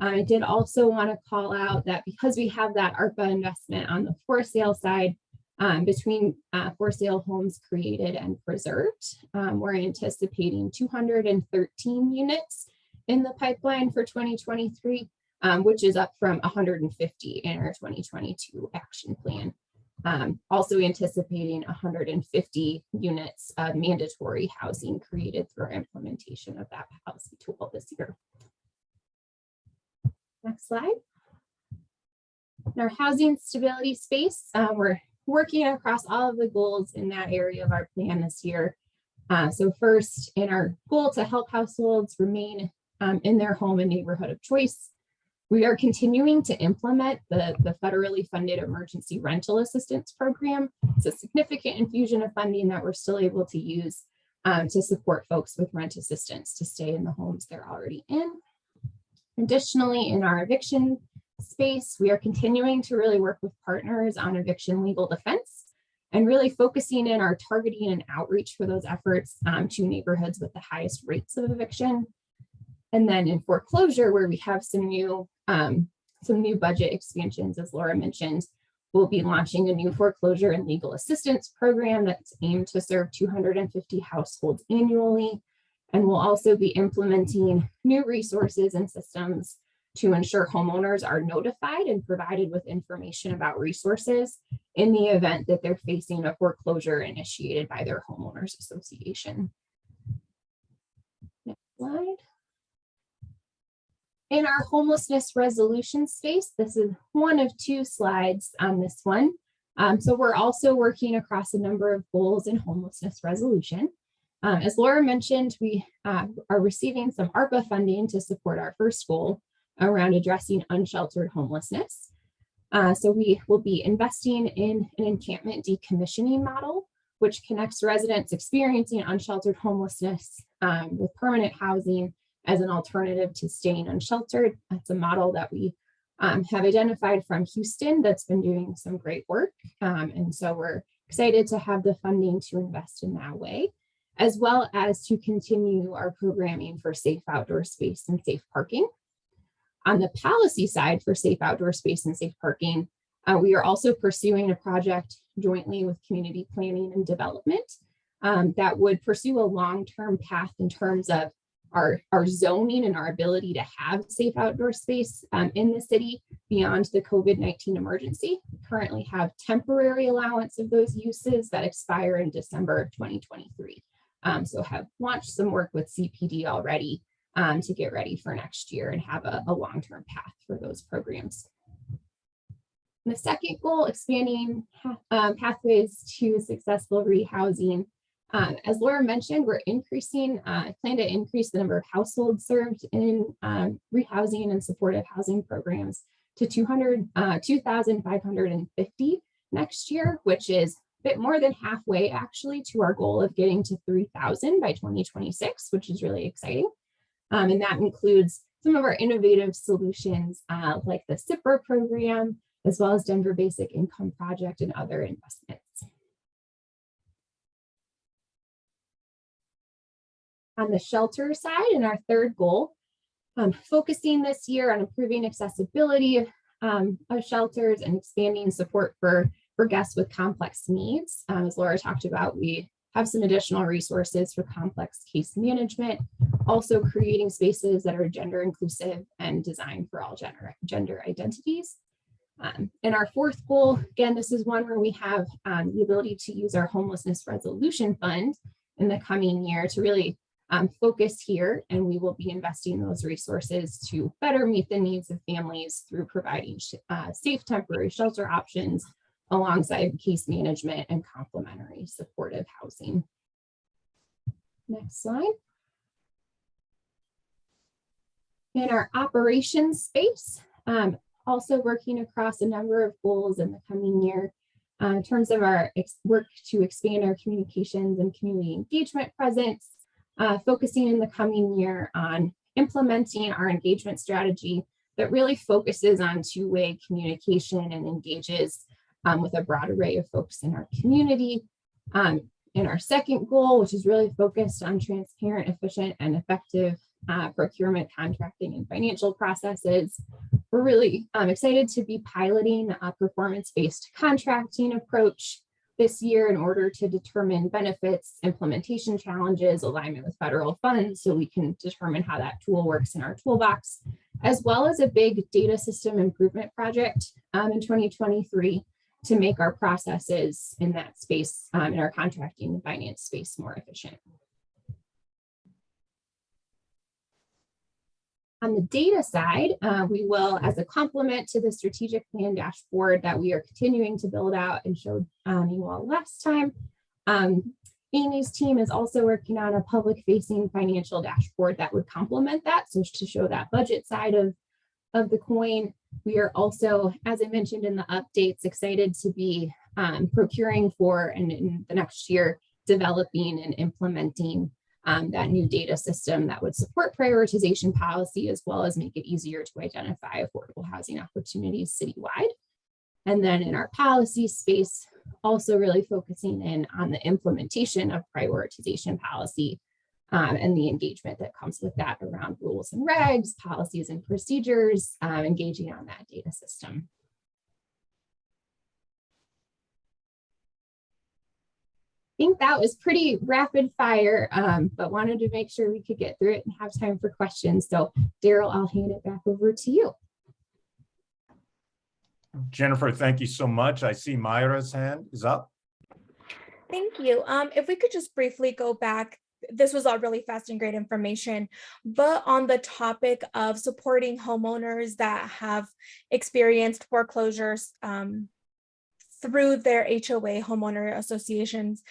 I did also want to call out that because we have that ARPA investment on the for sale side, between for sale homes created and preserved, we're anticipating 213 units in the pipeline for 2023, which is up from 150 in our 2022 action plan. Also anticipating 150 units of mandatory housing created through our implementation of that policy tool this year. Next slide. In our housing stability space, we're working across all of the goals in that area of our plan this year. So first, in our goal to help households remain in their home and neighborhood of choice, we are continuing to implement the federally funded emergency rental assistance program. It's a significant infusion of funding that we're still able to use to support folks with rent assistance to stay in the homes they're already in. Additionally, in our eviction space, we are continuing to really work with partners on eviction legal defense and really focusing in our targeting and outreach for those efforts to neighborhoods with the highest rates of eviction. And then in foreclosure, where we have some new budget expansions, as Laura mentioned, we'll be launching a new foreclosure and legal assistance program that's aimed to serve 250 households annually. And we'll also be implementing new resources and systems to ensure homeowners are notified and provided with information about resources in the event that they're facing a foreclosure initiated by their homeowners association. Next slide. In our homelessness resolution space, this is one of 2 slides on this one. So we're also working across a number of goals in homelessness resolution. As Laura mentioned, we are receiving some ARPA funding to support our first goal around addressing unsheltered homelessness. So we will be investing in an encampment decommissioning model, which connects residents experiencing unsheltered homelessness with permanent housing as an alternative to staying unsheltered. That's a model that we have identified from Houston that's been doing some great work. And so we're excited to have the funding to invest in that way, as well as to continue our programming for safe outdoor space and safe parking. On the policy side for safe outdoor space and safe parking, we are also pursuing a project jointly with community planning and development that would pursue a long-term path in terms of our zoning and our ability to have safe outdoor space in the city beyond the COVID-19 emergency. We currently have temporary allowance of those uses that expire in December of 2023. So have launched some work with CPD already to get ready for next year and have a long-term path for those programs. And the second goal, expanding pathways to successful rehousing. As Laura mentioned, we're increasing, plan to increase the number of households served in rehousing and supportive housing programs to 2,550 next year, which is a bit more than halfway actually to our goal of getting to 3,000 by 2026, which is really exciting. And that includes some of our innovative solutions like the SIPR program, as well as Denver Basic Income Project and other investments. On the shelter side, in our third goal, focusing this year on improving accessibility of shelters and expanding support for guests with complex needs. As Laura talked about, we have some additional resources for complex case management, also creating spaces that are gender inclusive and designed for all gender identities. And our fourth goal, again, this is one where we have the ability to use our homelessness resolution fund in the coming year to really focus here, and we will be investing those resources to better meet the needs of families through providing safe temporary shelter options alongside case management and complementary supportive housing. Next slide. In our operations space, also working across a number of goals in the coming year in terms of our work to expand our communications and community engagement presence, focusing in the coming year on implementing our engagement strategy that really focuses on two-way communication and engages with a broad array of folks in our community. In our second goal, which is really focused on transparent, efficient, and effective procurement, contracting, and financial processes, we're really excited to be piloting a performance-based contracting approach this year in order to determine benefits, implementation challenges, alignment with federal funds, so we can determine how that tool works in our toolbox, as well as a big data system improvement project in 2023 to make our processes in that space, in our contracting and finance space, more efficient. On the data side, we will, as a complement to the strategic plan dashboard that we are continuing to build out and showed you all last time, Amy's team is also working on a public-facing financial dashboard that would complement that. So to show that budget side of the coin, we are also, as I mentioned in the updates, excited to be procuring for, and in the next year, developing and implementing that new data system that would support prioritization policy, as well as make it easier to identify affordable housing opportunities citywide. And then in our policy space, also really focusing in on the implementation of prioritization policy and the engagement that comes with that around rules and regs, policies and procedures, engaging on that data system. I think that was pretty rapid fire, but wanted to make sure we could get through it and have time for questions. So Daryl, I'll hand it back over to you. Jennifer, thank you so much. I see Myra's hand is up. Thank you. If we could just briefly go back, this was all really fast and great information, but on the topic of supporting homeowners that have experienced foreclosures through their HOA homeowner associations,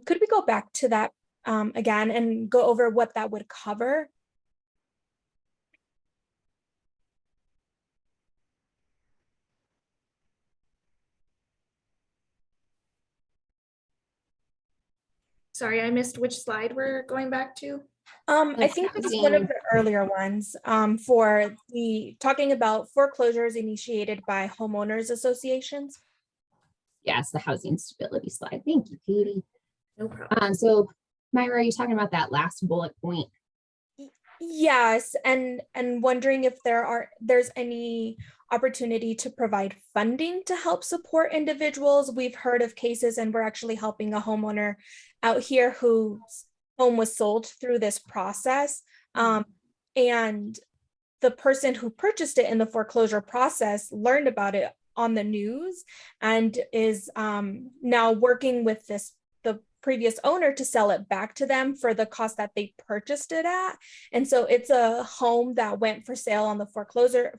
could we go back to that again and go over what that would cover? Sorry, I missed which slide we're going back to. I think it's one of the earlier ones for the talking about foreclosures initiated by homeowners associations. Yes, the housing stability slide. Thank you, Katie. No problem. So Myra, are you talking about that last bullet point? Yes, and wondering if there's any opportunity to provide funding to help support individuals. We've heard of cases, and we're actually helping a homeowner out here whose home was sold through this process. And the person who purchased it in the foreclosure process learned about it on the news and is now working with the previous owner to sell it back to them for the cost that they purchased it at. And so it's a home that went for sale on the foreclosure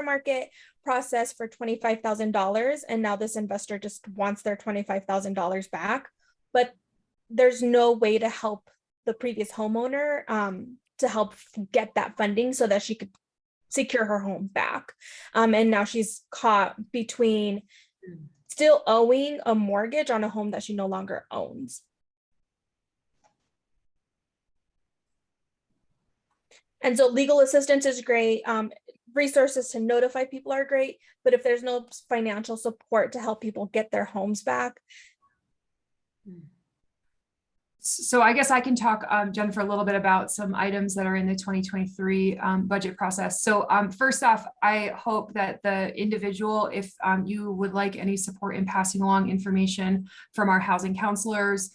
market process for $25,000. And now this investor just wants their $25,000 back, but there's no way to help the previous homeowner to help get that funding so that she could secure her home back. And now she's caught between still owing a mortgage on a home that she no longer owns. And so legal assistance is great. Resources to notify people are great, but if there's no financial support to help people get their homes back. So I guess I can talk, Jennifer, a little bit about some items that are in the 2023 budget process. So first off, I hope that the individual, if you would like any support in passing along information from our housing counselors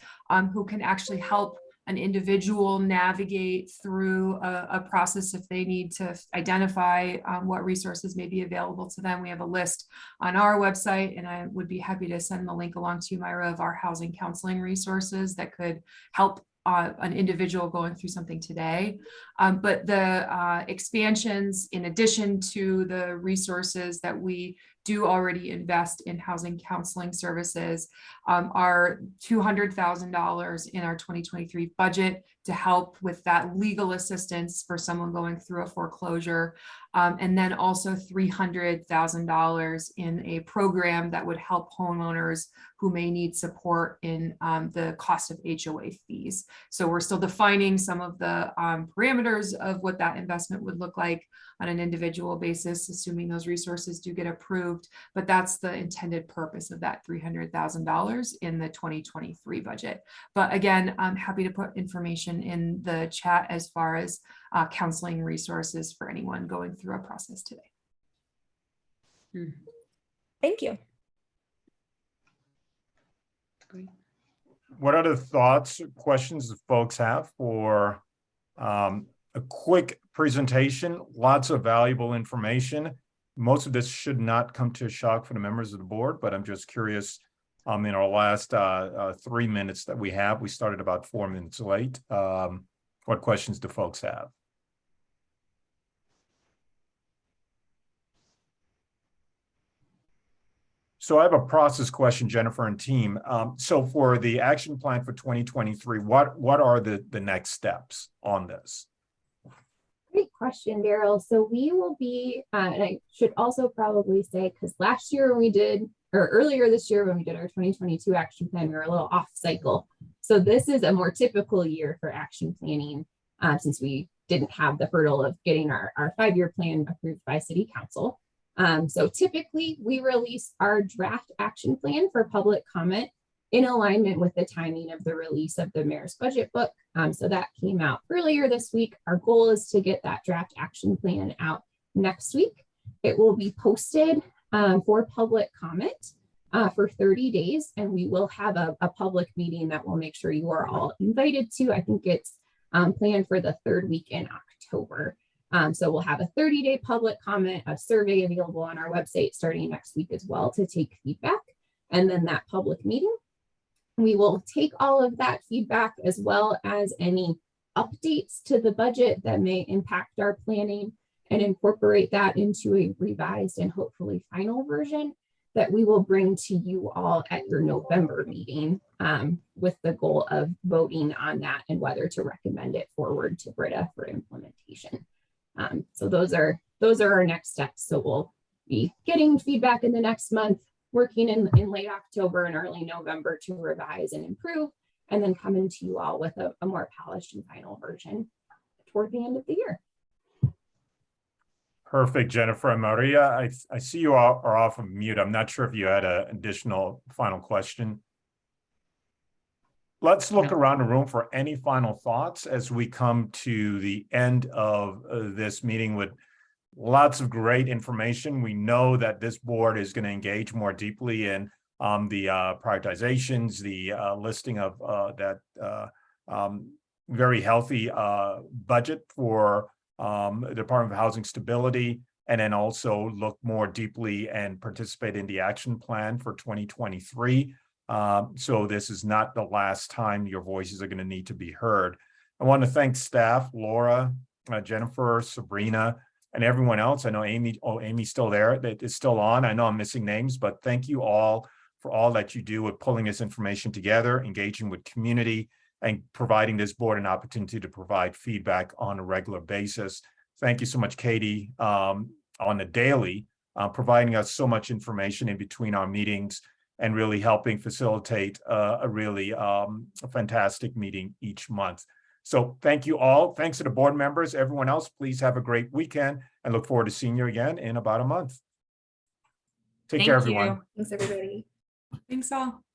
who can actually help an individual navigate through a process if they need to identify what resources may be available to them. We have a list on our website, and I would be happy to send the link along to you, Myra, of our housing counseling resources that could help an individual going through something today. But the expansions, in addition to the resources that we do already invest in housing counseling services, are $200,000 in our 2023 budget to help with that legal assistance for someone going through a foreclosure. And then also $300,000 in a program that would help homeowners who may need support in the cost of HOA fees. So we're still defining some of the parameters of what that investment would look like on an individual basis, assuming those resources do get approved. But that's the intended purpose of that $300,000 in the 2023 budget. But again, I'm happy to put information in the chat as far as counseling resources for anyone going through a process today. Thank you. Great. What other thoughts, questions that folks have for a quick presentation? Lots of valuable information. Most of this should not come to a shock for the members of the board, but I'm just curious, in our last 3 minutes that we have, we started about 4 minutes late. What questions do folks have? So I have a process question, Jennifer and team. So for the action plan for 2023, what are the next steps on this? Great question, Daryl. So we will be, and I should also probably say, because last year when we did, or earlier this year when we did our 2022 action plan, we were a little off cycle. So this is a more typical year for action planning, since we didn't have the hurdle of getting our 5-year plan approved by City Council. So typically we release our draft action plan for public comment in alignment with the timing of the release of the mayor's budget book. So that came out earlier this week. Our goal is to get that draft action plan out next week. It will be posted for public comment for 30 days, and we will have a public meeting that we'll make sure you are all invited to. I think it's planned for the 3rd week in October. So we'll have a 30-day public comment, a survey available on our website starting next week as well to take feedback, and then that public meeting. We will take all of that feedback as well as any updates to the budget that may impact our planning and incorporate that into a revised and hopefully final version that we will bring to you all at your November meeting, with the goal of voting on that and whether to recommend it forward to BRITA for implementation. So those are our next steps. So we'll be getting feedback in the next month, working in late October and early November to revise and improve, and then coming to you all with a more polished and final version toward the end of the year. Perfect, Jennifer and Maria. I see you all are off of mute. I'm not sure if you had an additional final question. Let's look around the room for any final thoughts as we come to the end of this meeting with lots of great information. We know that this board is going to engage more deeply in the prioritizations, the listing of that very healthy budget for the Department of Housing Stability, and then also look more deeply and participate in the action plan for 2023. So this is not the last time your voices are going to need to be heard. I want to thank staff, Laura, Jennifer, Sabrina, and everyone else. I know Amy, Amy's still there, that is still on. I know I'm missing names, but thank you all for all that you do with pulling this information together, engaging with community, and providing this board an opportunity to provide feedback on a regular basis. Thank you so much, Katie, on the daily, providing us so much information in between our meetings and really helping facilitate a really fantastic meeting each month. So thank you all. Thanks to the board members. Everyone else, please have a great weekend and look forward to seeing you again in about a month. Take care, everyone. Thanks, everybody. Thanks all.